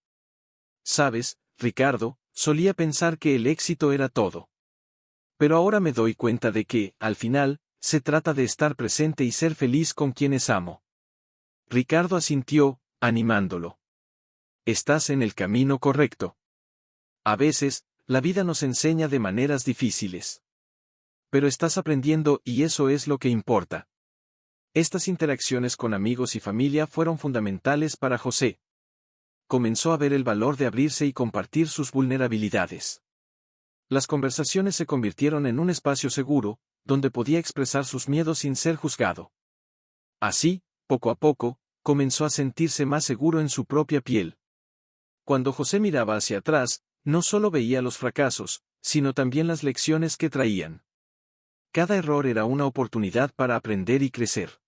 «Sabes, Ricardo, solía pensar que el éxito era todo. Pero ahora me doy cuenta de que, al final, se trata de estar presente y ser feliz con quienes amo». Ricardo asintió, animándolo. «Estás en el camino correcto. A veces, la vida nos enseña de maneras difíciles. Pero estás aprendiendo y eso es lo que importa». Estas interacciones con amigos y familia fueron fundamentales para José. Comenzó a ver el valor de abrirse y compartir sus vulnerabilidades. Las conversaciones se convirtieron en un espacio seguro, donde podía expresar sus miedos sin ser juzgado. Así, poco a poco, comenzó a sentirse más seguro en su propia piel. Cuando José miraba hacia atrás, no solo veía los fracasos, sino también las lecciones que traían. Cada error era una oportunidad para aprender y crecer.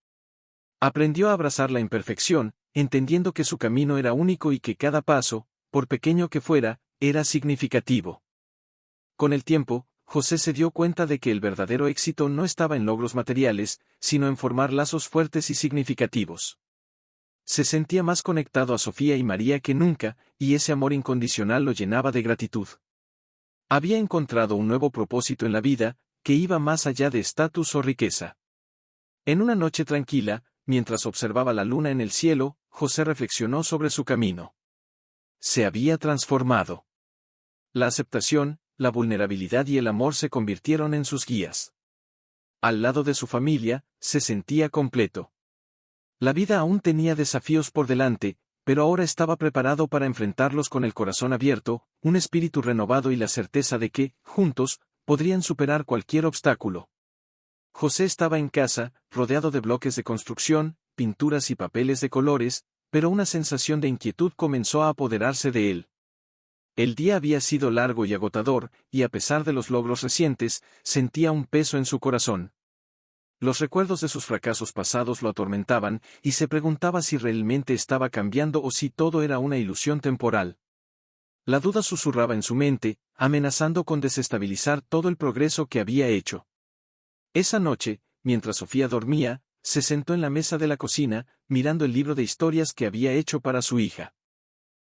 Aprendió a abrazar la imperfección, entendiendo que su camino era único y que cada paso, por pequeño que fuera, era significativo. Con el tiempo, José se dio cuenta de que el verdadero éxito no estaba en logros materiales, sino en formar lazos fuertes y significativos. Se sentía más conectado a Sofía y María que nunca, y ese amor incondicional lo llenaba de gratitud. Había encontrado un nuevo propósito en la vida, que iba más allá de estatus o riqueza. En una noche tranquila, mientras observaba la luna en el cielo, José reflexionó sobre su camino. Se había transformado. La aceptación, la vulnerabilidad y el amor se convirtieron en sus guías. Al lado de su familia, se sentía completo. La vida aún tenía desafíos por delante, pero ahora estaba preparado para enfrentarlos con el corazón abierto, un espíritu renovado y la certeza de que, juntos, podrían superar cualquier obstáculo. José estaba en casa, rodeado de bloques de construcción, pinturas y papeles de colores, pero una sensación de inquietud comenzó a apoderarse de él. El día había sido largo y agotador, y a pesar de los logros recientes, sentía un peso en su corazón. Los recuerdos de sus fracasos pasados lo atormentaban, y se preguntaba si realmente estaba cambiando o si todo era una ilusión temporal. La duda susurraba en su mente, amenazando con desestabilizar todo el progreso que había hecho. Esa noche, mientras Sofía dormía, se sentó en la mesa de la cocina, mirando el libro de historias que había hecho para su hija.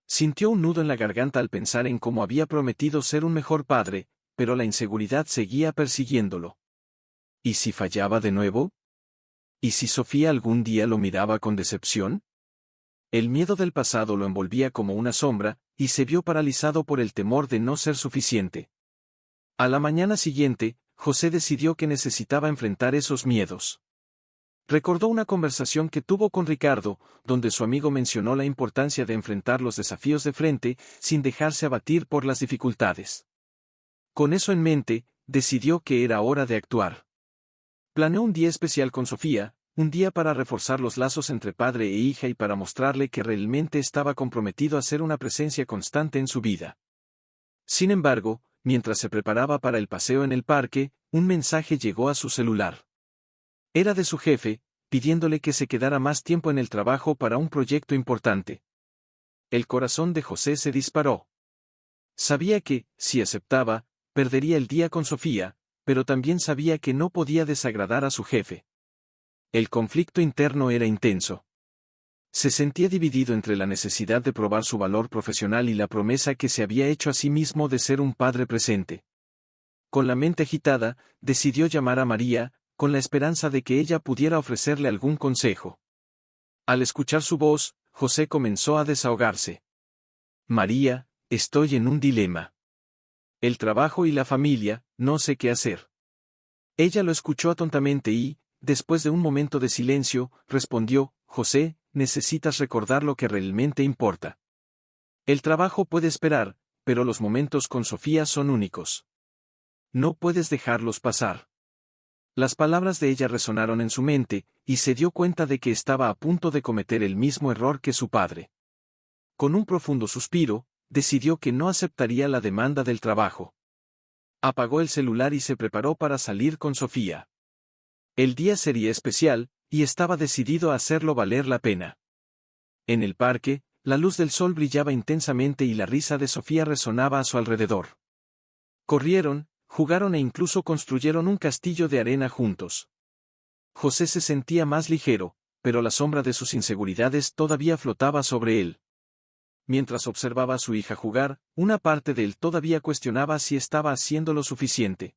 Sintió un nudo en la garganta al pensar en cómo había prometido ser un mejor padre, pero la inseguridad seguía persiguiéndolo. ¿Y si fallaba de nuevo? ¿Y si Sofía algún día lo miraba con decepción? El miedo del pasado lo envolvía como una sombra, y se vio paralizado por el temor de no ser suficiente. A la mañana siguiente, José decidió que necesitaba enfrentar esos miedos. Recordó una conversación que tuvo con Ricardo, donde su amigo mencionó la importancia de enfrentar los desafíos de frente, sin dejarse abatir por las dificultades. Con eso en mente, decidió que era hora de actuar. Planeó un día especial con Sofía, un día para reforzar los lazos entre padre e hija y para mostrarle que realmente estaba comprometido a ser una presencia constante en su vida. Sin embargo, mientras se preparaba para el paseo en el parque, un mensaje llegó a su celular. Era de su jefe, pidiéndole que se quedara más tiempo en el trabajo para un proyecto importante. El corazón de José se disparó. Sabía que, si aceptaba, perdería el día con Sofía, pero también sabía que no podía desagradar a su jefe. El conflicto interno era intenso. Se sentía dividido entre la necesidad de probar su valor profesional y la promesa que se había hecho a sí mismo de ser un padre presente. Con la mente agitada, decidió llamar a María, con la esperanza de que ella pudiera ofrecerle algún consejo. Al escuchar su voz, José comenzó a desahogarse. María, estoy en un dilema. El trabajo y la familia, no sé qué hacer. Ella lo escuchó atontamente y, después de un momento de silencio, respondió, José, necesitas recordar lo que realmente importa. El trabajo puede esperar, pero los momentos con Sofía son únicos. No puedes dejarlos pasar. Las palabras de ella resonaron en su mente, y se dio cuenta de que estaba a punto de cometer el mismo error que su padre. Con un profundo suspiro, decidió que no aceptaría la demanda del trabajo. Apagó el celular y se preparó para salir con Sofía. El día sería especial, y estaba decidido a hacerlo valer la pena. En el parque, la luz del sol brillaba intensamente y la risa de Sofía resonaba a su alrededor. Corrieron, jugaron e incluso construyeron un castillo de arena juntos. José se sentía más ligero, pero la sombra de sus inseguridades todavía flotaba sobre él. Mientras observaba a su hija jugar, una parte de él todavía cuestionaba si estaba haciendo lo suficiente.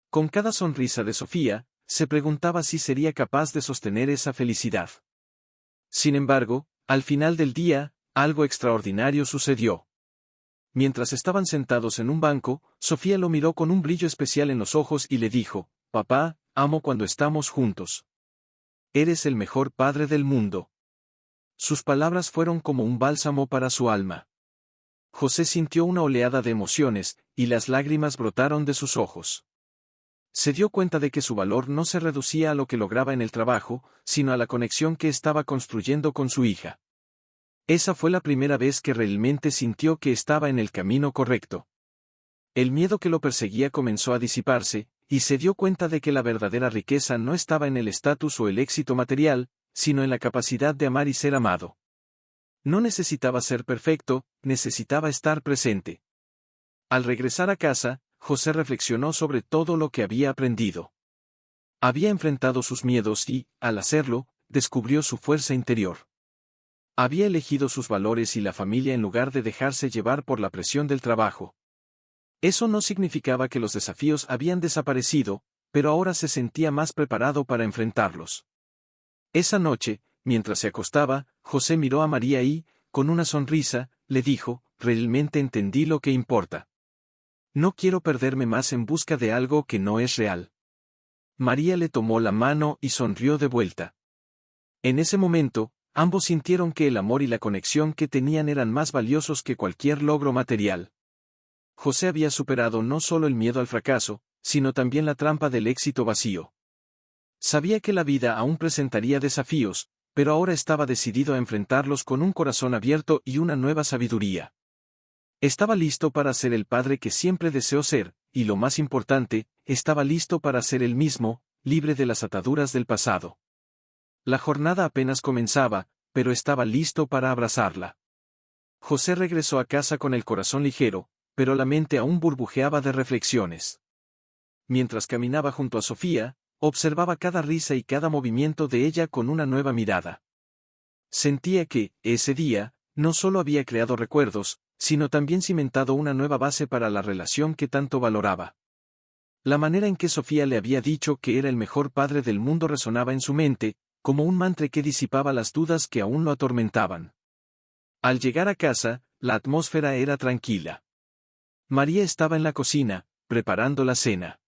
Con cada sonrisa de Sofía, se preguntaba si sería capaz de sostener esa felicidad. Sin embargo, al final del día, algo extraordinario sucedió. Mientras estaban sentados en un banco, Sofía lo miró con un brillo especial en los ojos y le dijo, «Papá, amo cuando estamos juntos. Eres el mejor padre del mundo». Sus palabras fueron como un bálsamo para su alma. José sintió una oleada de emociones, y las lágrimas brotaron de sus ojos. Se dio cuenta de que su valor no se reducía a lo que lograba en el trabajo, sino a la conexión que estaba construyendo con su hija. Esa fue la primera vez que realmente sintió que estaba en el camino correcto. El miedo que lo perseguía comenzó a disiparse, y se dio cuenta de que la verdadera riqueza no estaba en el estatus o el éxito material, sino en la capacidad de amar y ser amado. No necesitaba ser perfecto, necesitaba estar presente. Al regresar a casa, José reflexionó sobre todo lo que había aprendido. Había enfrentado sus miedos y, al hacerlo, descubrió su fuerza interior. Había elegido sus valores y la familia en lugar de dejarse llevar por la presión del trabajo. Eso no significaba que los desafíos habían desaparecido, pero ahora se sentía más preparado para enfrentarlos. Esa noche, mientras se acostaba, José miró a María y, con una sonrisa, le dijo: «Realmente entendí lo que importa. No quiero perderme más en busca de algo que no es real». María le tomó la mano y sonrió de vuelta. En ese momento, ambos sintieron que el amor y la conexión que tenían eran más valiosos que cualquier logro material. José había superado no solo el miedo al fracaso, sino también la trampa del éxito vacío. Sabía que la vida aún presentaría desafíos, pero ahora estaba decidido a enfrentarlos con un corazón abierto y una nueva sabiduría. Estaba listo para ser el padre que siempre deseó ser, y lo más importante, estaba listo para ser él mismo, libre de las ataduras del pasado. La jornada apenas comenzaba, pero estaba listo para abrazarla. José regresó a casa con el corazón ligero, pero la mente aún burbujeaba de reflexiones. Mientras caminaba junto a Sofía, observaba cada risa y cada movimiento de ella con una nueva mirada. Sentía que, ese día, no solo había creado recuerdos, sino también cimentado una nueva base para la relación que tanto valoraba. La manera en que Sofía le había dicho que era el mejor padre del mundo resonaba en su mente, como un mantra que disipaba las dudas que aún lo atormentaban. Al llegar a casa, la atmósfera era tranquila. María estaba en la cocina, preparando la cena.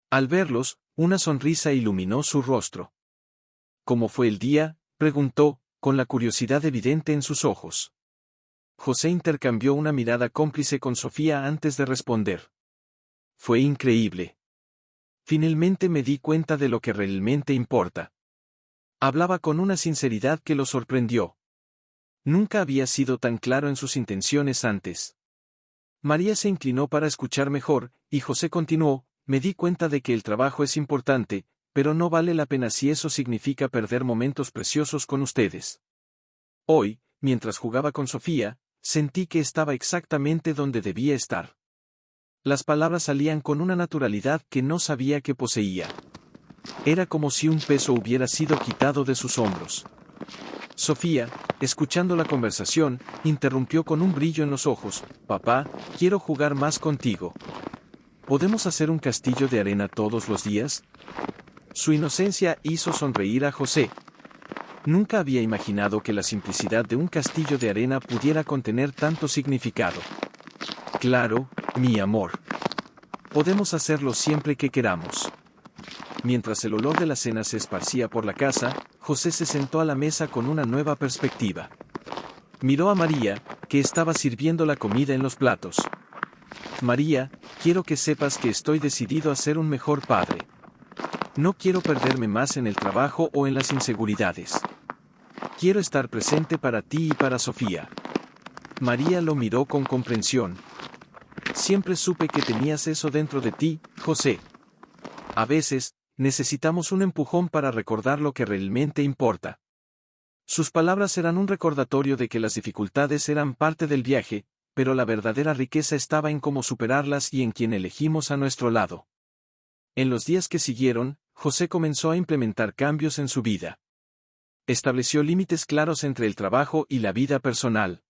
Al verlos, una sonrisa iluminó su rostro. «¿Cómo fue el día?», preguntó, con la curiosidad evidente en sus ojos. José intercambió una mirada cómplice con Sofía antes de responder. «Fue increíble. Finalmente me di cuenta de lo que realmente importa». Hablaba con una sinceridad que lo sorprendió. Nunca había sido tan claro en sus intenciones antes. María se inclinó para escuchar mejor, y José continuó: «Me di cuenta de que el trabajo es importante, pero no vale la pena si eso significa perder momentos preciosos con ustedes». Hoy, mientras jugaba con Sofía, sentí que estaba exactamente donde debía estar. Las palabras salían con una naturalidad que no sabía que poseía. Era como si un peso hubiera sido quitado de sus hombros. Sofía, escuchando la conversación, interrumpió con un brillo en los ojos: «Papá, quiero jugar más contigo. ¿Podemos hacer un castillo de arena todos los días?». Su inocencia hizo sonreír a José. Nunca había imaginado que la simplicidad de un castillo de arena pudiera contener tanto significado. «Claro, mi amor. Podemos hacerlo siempre que queramos». Mientras el olor de la cena se esparcía por la casa, José se sentó a la mesa con una nueva perspectiva. Miró a María, que estaba sirviendo la comida en los platos. «María, quiero que sepas que estoy decidido a ser un mejor padre. No quiero perderme más en el trabajo o en las inseguridades. Quiero estar presente para ti y para Sofía». María lo miró con comprensión. «Siempre supe que tenías eso dentro de ti, José. A veces, necesitamos un empujón para recordar lo que realmente importa». Sus palabras eran un recordatorio de que las dificultades eran parte del viaje, pero la verdadera riqueza estaba en cómo superarlas y en quien elegimos a nuestro lado. En los días que siguieron, José comenzó a implementar cambios en su vida. Estableció límites claros entre el trabajo y la vida personal.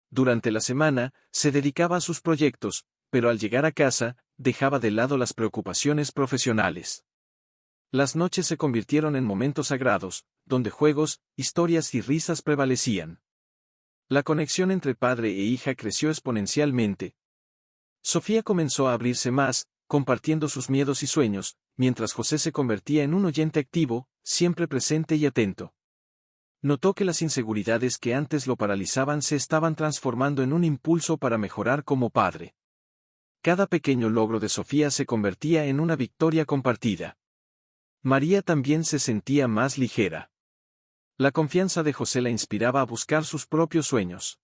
Durante la semana, se dedicaba a sus proyectos, pero al llegar a casa, dejaba de lado las preocupaciones profesionales. Las noches se convirtieron en momentos sagrados, donde juegos, historias y risas prevalecían. La conexión entre padre e hija creció exponencialmente. Sofía comenzó a abrirse más, compartiendo sus miedos y sueños, mientras José se convertía en un oyente activo, siempre presente y atento. Notó que las inseguridades que antes lo paralizaban se estaban transformando en un impulso para mejorar como padre. Cada pequeño logro de Sofía se convertía en una victoria compartida. María también se sentía más ligera. La confianza de José la inspiraba a buscar sus propios sueños.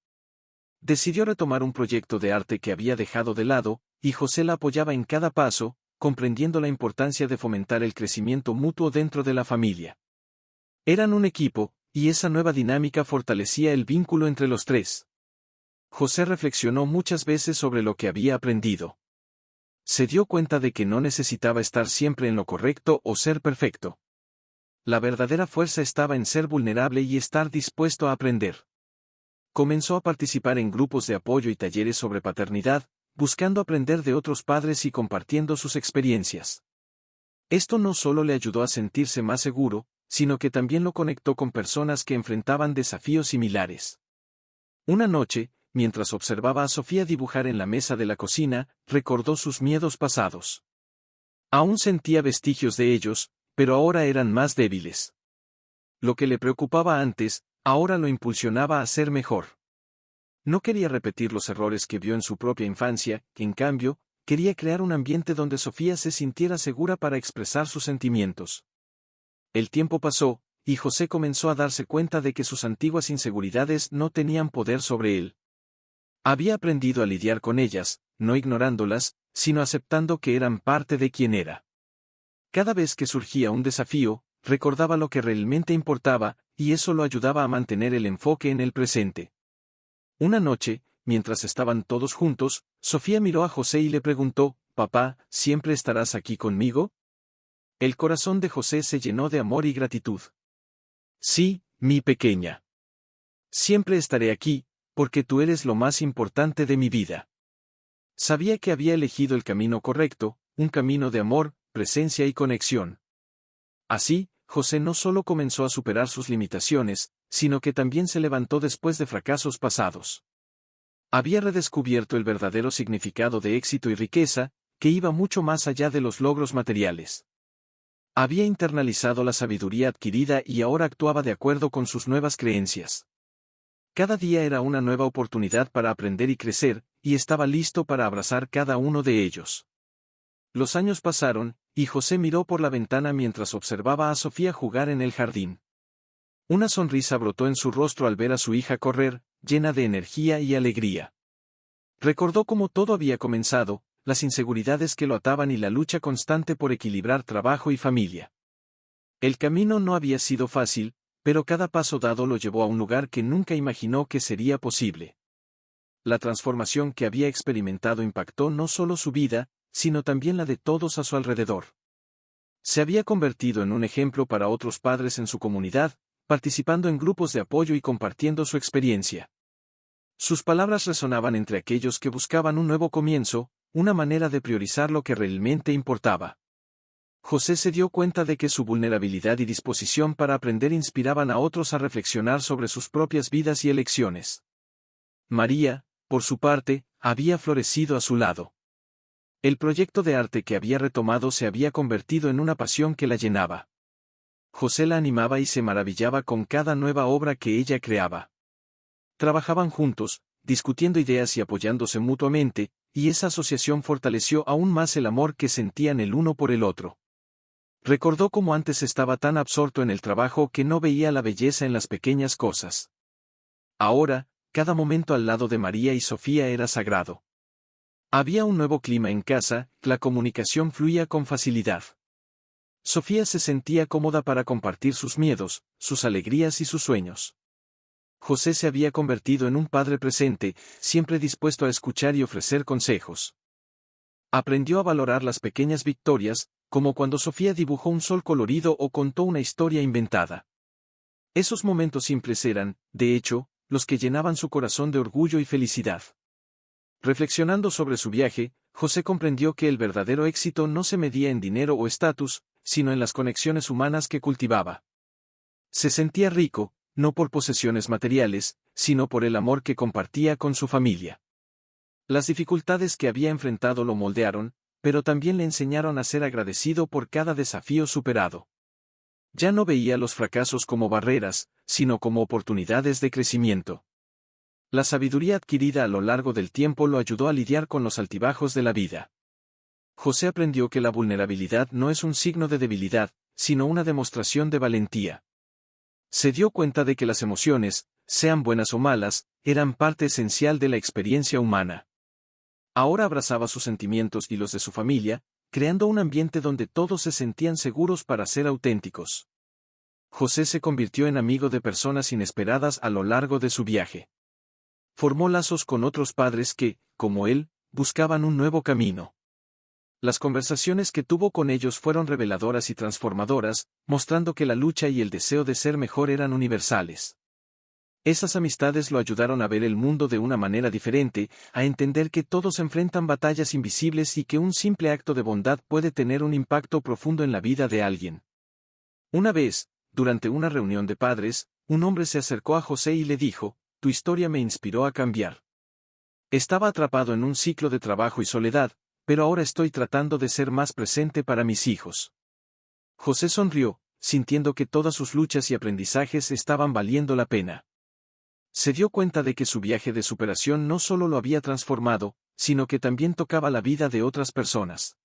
Decidió retomar un proyecto de arte que había dejado de lado, y José la apoyaba en cada paso, comprendiendo la importancia de fomentar el crecimiento mutuo dentro de la familia. Eran un equipo, y esa nueva dinámica fortalecía el vínculo entre los tres. José reflexionó muchas veces sobre lo que había aprendido. Se dio cuenta de que no necesitaba estar siempre en lo correcto o ser perfecto. La verdadera fuerza estaba en ser vulnerable y estar dispuesto a aprender. Comenzó a participar en grupos de apoyo y talleres sobre paternidad, buscando aprender de otros padres y compartiendo sus experiencias. Esto no solo le ayudó a sentirse más seguro, sino que también lo conectó con personas que enfrentaban desafíos similares. Una noche, mientras observaba a Sofía dibujar en la mesa de la cocina, recordó sus miedos pasados. Aún sentía vestigios de ellos, pero ahora eran más débiles. Lo que le preocupaba antes, ahora lo impulsionaba a ser mejor. No quería repetir los errores que vio en su propia infancia, en cambio, quería crear un ambiente donde Sofía se sintiera segura para expresar sus sentimientos. El tiempo pasó, y José comenzó a darse cuenta de que sus antiguas inseguridades no tenían poder sobre él. Había aprendido a lidiar con ellas, no ignorándolas, sino aceptando que eran parte de quien era. Cada vez que surgía un desafío, recordaba lo que realmente importaba, y eso lo ayudaba a mantener el enfoque en el presente. Una noche, mientras estaban todos juntos, Sofía miró a José y le preguntó, «Papá, ¿siempre estarás aquí conmigo?» El corazón de José se llenó de amor y gratitud. «Sí, mi pequeña. Siempre estaré aquí, porque tú eres lo más importante de mi vida». Sabía que había elegido el camino correcto, un camino de amor, presencia y conexión. Así, José no solo comenzó a superar sus limitaciones, sino que también se levantó después de fracasos pasados. Había redescubierto el verdadero significado de éxito y riqueza, que iba mucho más allá de los logros materiales. Había internalizado la sabiduría adquirida y ahora actuaba de acuerdo con sus nuevas creencias. Cada día era una nueva oportunidad para aprender y crecer, y estaba listo para abrazar cada uno de ellos. Los años pasaron, y José miró por la ventana mientras observaba a Sofía jugar en el jardín. Una sonrisa brotó en su rostro al ver a su hija correr, llena de energía y alegría. Recordó cómo todo había comenzado, las inseguridades que lo ataban y la lucha constante por equilibrar trabajo y familia. El camino no había sido fácil, pero cada paso dado lo llevó a un lugar que nunca imaginó que sería posible. La transformación que había experimentado impactó no solo su vida, sino también la de todos a su alrededor. Se había convertido en un ejemplo para otros padres en su comunidad, participando en grupos de apoyo y compartiendo su experiencia. Sus palabras resonaban entre aquellos que buscaban un nuevo comienzo, una manera de priorizar lo que realmente importaba. José se dio cuenta de que su vulnerabilidad y disposición para aprender inspiraban a otros a reflexionar sobre sus propias vidas y elecciones. María, por su parte, había florecido a su lado. El proyecto de arte que había retomado se había convertido en una pasión que la llenaba. José la animaba y se maravillaba con cada nueva obra que ella creaba. Trabajaban juntos, discutiendo ideas y apoyándose mutuamente, y esa asociación fortaleció aún más el amor que sentían el uno por el otro. Recordó cómo antes estaba tan absorto en el trabajo que no veía la belleza en las pequeñas cosas. Ahora, cada momento al lado de María y Sofía era sagrado. Había un nuevo clima en casa, la comunicación fluía con facilidad. Sofía se sentía cómoda para compartir sus miedos, sus alegrías y sus sueños. José se había convertido en un padre presente, siempre dispuesto a escuchar y ofrecer consejos. Aprendió a valorar las pequeñas victorias, como cuando Sofía dibujó un sol colorido o contó una historia inventada. Esos momentos simples eran, de hecho, los que llenaban su corazón de orgullo y felicidad. Reflexionando sobre su viaje, José comprendió que el verdadero éxito no se medía en dinero o estatus, sino en las conexiones humanas que cultivaba. Se sentía rico, no por posesiones materiales, sino por el amor que compartía con su familia. Las dificultades que había enfrentado lo moldearon, pero también le enseñaron a ser agradecido por cada desafío superado. Ya no veía los fracasos como barreras, sino como oportunidades de crecimiento. La sabiduría adquirida a lo largo del tiempo lo ayudó a lidiar con los altibajos de la vida. José aprendió que la vulnerabilidad no es un signo de debilidad, sino una demostración de valentía. Se dio cuenta de que las emociones, sean buenas o malas, eran parte esencial de la experiencia humana. Ahora abrazaba sus sentimientos y los de su familia, creando un ambiente donde todos se sentían seguros para ser auténticos. José se convirtió en amigo de personas inesperadas a lo largo de su viaje. Formó lazos con otros padres que, como él, buscaban un nuevo camino. Las conversaciones que tuvo con ellos fueron reveladoras y transformadoras, mostrando que la lucha y el deseo de ser mejor eran universales. Esas amistades lo ayudaron a ver el mundo de una manera diferente, a entender que todos enfrentan batallas invisibles y que un simple acto de bondad puede tener un impacto profundo en la vida de alguien. Una vez, durante una reunión de padres, un hombre se acercó a José y le dijo: «Tu historia me inspiró a cambiar. Estaba atrapado en un ciclo de trabajo y soledad, pero ahora estoy tratando de ser más presente para mis hijos». José sonrió, sintiendo que todas sus luchas y aprendizajes estaban valiendo la pena. Se dio cuenta de que su viaje de superación no solo lo había transformado, sino que también tocaba la vida de otras personas.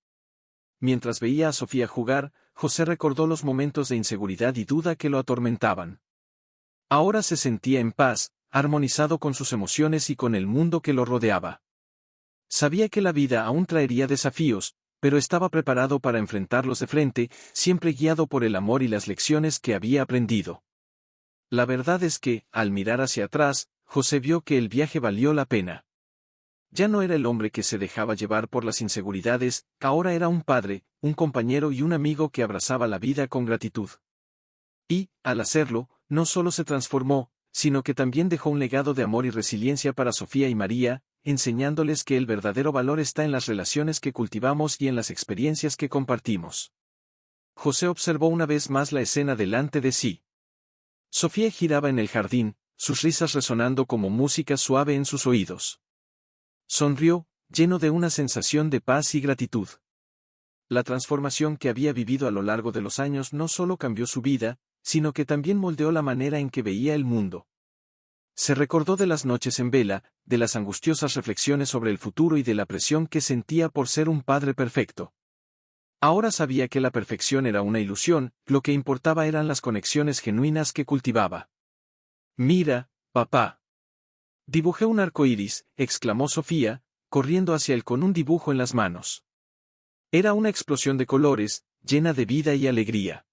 Mientras veía a Sofía jugar, José recordó los momentos de inseguridad y duda que lo atormentaban. Ahora se sentía en paz, armonizado con sus emociones y con el mundo que lo rodeaba. Sabía que la vida aún traería desafíos, pero estaba preparado para enfrentarlos de frente, siempre guiado por el amor y las lecciones que había aprendido. La verdad es que, al mirar hacia atrás, José vio que el viaje valió la pena. Ya no era el hombre que se dejaba llevar por las inseguridades, ahora era un padre, un compañero y un amigo que abrazaba la vida con gratitud. Y, al hacerlo, no solo se transformó, sino que también dejó un legado de amor y resiliencia para Sofía y María, enseñándoles que el verdadero valor está en las relaciones que cultivamos y en las experiencias que compartimos. José observó una vez más la escena delante de sí. Sofía giraba en el jardín, sus risas resonando como música suave en sus oídos. Sonrió, lleno de una sensación de paz y gratitud. La transformación que había vivido a lo largo de los años no solo cambió su vida, sino que también moldeó la manera en que veía el mundo. Se recordó de las noches en vela, de las angustiosas reflexiones sobre el futuro y de la presión que sentía por ser un padre perfecto. Ahora sabía que la perfección era una ilusión, lo que importaba eran las conexiones genuinas que cultivaba. «Mira, papá. Dibujé un arco iris», exclamó Sofía, corriendo hacia él con un dibujo en las manos. Era una explosión de colores, llena de vida y alegría.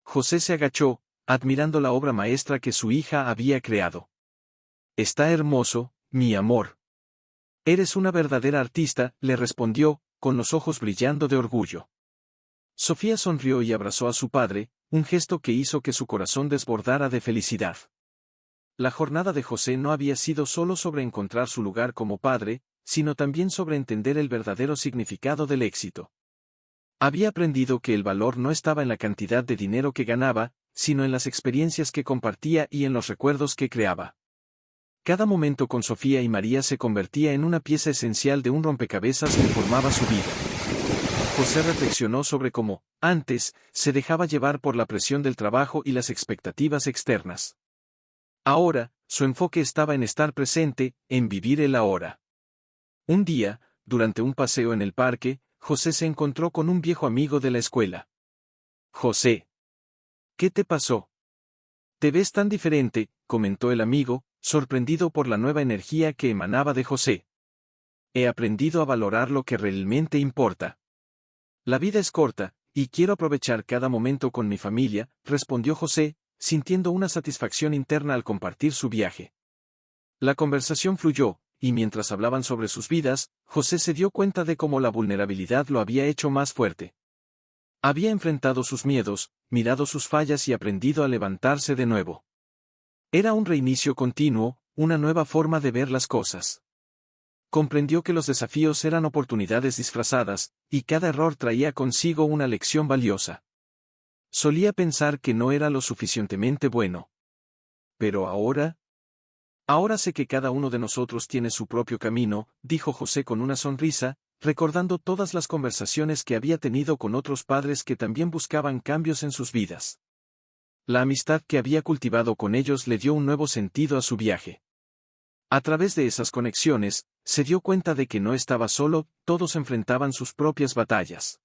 José se agachó, admirando la obra maestra que su hija había creado. «Está hermoso, mi amor». «Eres una verdadera artista», le respondió, con los ojos brillando de orgullo. Sofía sonrió y abrazó a su padre, un gesto que hizo que su corazón desbordara de felicidad. La jornada de José no había sido solo sobre encontrar su lugar como padre, sino también sobre entender el verdadero significado del éxito. Había aprendido que el valor no estaba en la cantidad de dinero que ganaba, sino en las experiencias que compartía y en los recuerdos que creaba. Cada momento con Sofía y María se convertía en una pieza esencial de un rompecabezas que formaba su vida. José reflexionó sobre cómo, antes, se dejaba llevar por la presión del trabajo y las expectativas externas. Ahora, su enfoque estaba en estar presente, en vivir el ahora. Un día, durante un paseo en el parque, José se encontró con un viejo amigo de la escuela. «José. ¿Qué te pasó? Te ves tan diferente», comentó el amigo, sorprendido por la nueva energía que emanaba de José. «He aprendido a valorar lo que realmente importa. La vida es corta, y quiero aprovechar cada momento con mi familia», respondió José, sintiendo una satisfacción interna al compartir su viaje. La conversación fluyó, y mientras hablaban sobre sus vidas, José se dio cuenta de cómo la vulnerabilidad lo había hecho más fuerte. Había enfrentado sus miedos, mirado sus fallas y aprendido a levantarse de nuevo. Era un reinicio continuo, una nueva forma de ver las cosas. Comprendió que los desafíos eran oportunidades disfrazadas, y cada error traía consigo una lección valiosa. Solía pensar que no era lo suficientemente bueno. Pero ahora... «Ahora sé que cada uno de nosotros tiene su propio camino», dijo José con una sonrisa, recordando todas las conversaciones que había tenido con otros padres que también buscaban cambios en sus vidas. La amistad que había cultivado con ellos le dio un nuevo sentido a su viaje. A través de esas conexiones, se dio cuenta de que no estaba solo, todos enfrentaban sus propias batallas.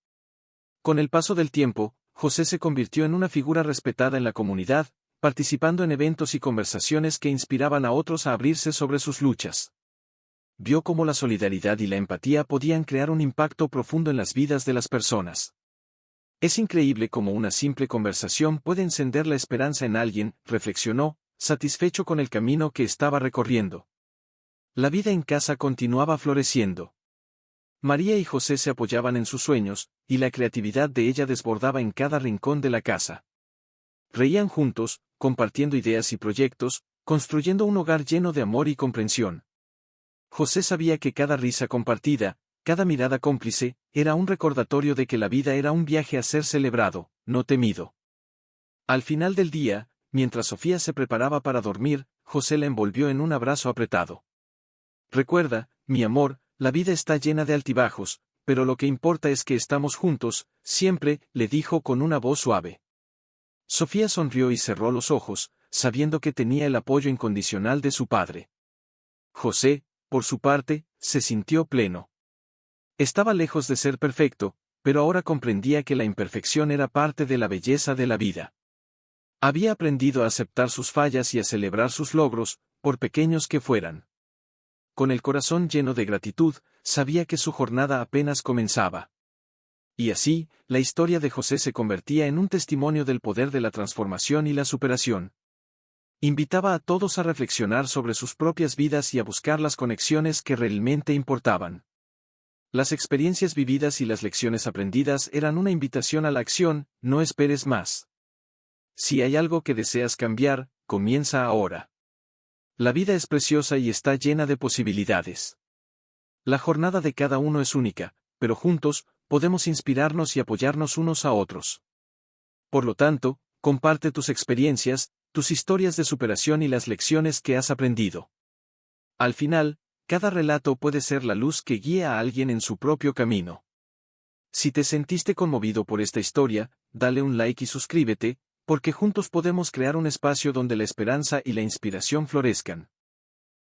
Con el paso del tiempo, José se convirtió en una figura respetada en la comunidad, participando en eventos y conversaciones que inspiraban a otros a abrirse sobre sus luchas. Vio cómo la solidaridad y la empatía podían crear un impacto profundo en las vidas de las personas. Es increíble cómo una simple conversación puede encender la esperanza en alguien, reflexionó, satisfecho con el camino que estaba recorriendo. La vida en casa continuaba floreciendo. María y José se apoyaban en sus sueños, y la creatividad de ella desbordaba en cada rincón de la casa. Reían juntos, compartiendo ideas y proyectos, construyendo un hogar lleno de amor y comprensión. José sabía que cada risa compartida, cada mirada cómplice, era un recordatorio de que la vida era un viaje a ser celebrado, no temido. Al final del día, mientras Sofía se preparaba para dormir, José la envolvió en un abrazo apretado. Recuerda, mi amor, la vida está llena de altibajos, pero lo que importa es que estamos juntos, siempre, le dijo con una voz suave. Sofía sonrió y cerró los ojos, sabiendo que tenía el apoyo incondicional de su padre. José, por su parte, se sintió pleno. Estaba lejos de ser perfecto, pero ahora comprendía que la imperfección era parte de la belleza de la vida. Había aprendido a aceptar sus fallas y a celebrar sus logros, por pequeños que fueran. Con el corazón lleno de gratitud, sabía que su jornada apenas comenzaba. Y así, la historia de José se convertía en un testimonio del poder de la transformación y la superación. Invitaba a todos a reflexionar sobre sus propias vidas y a buscar las conexiones que realmente importaban. Las experiencias vividas y las lecciones aprendidas eran una invitación a la acción, no esperes más. Si hay algo que deseas cambiar, comienza ahora. La vida es preciosa y está llena de posibilidades. La jornada de cada uno es única, pero juntos, podemos inspirarnos y apoyarnos unos a otros. Por lo tanto, comparte tus experiencias, tus historias de superación y las lecciones que has aprendido. Al final, cada relato puede ser la luz que guía a alguien en su propio camino. Si te sentiste conmovido por esta historia, dale un like y suscríbete, porque juntos podemos crear un espacio donde la esperanza y la inspiración florezcan.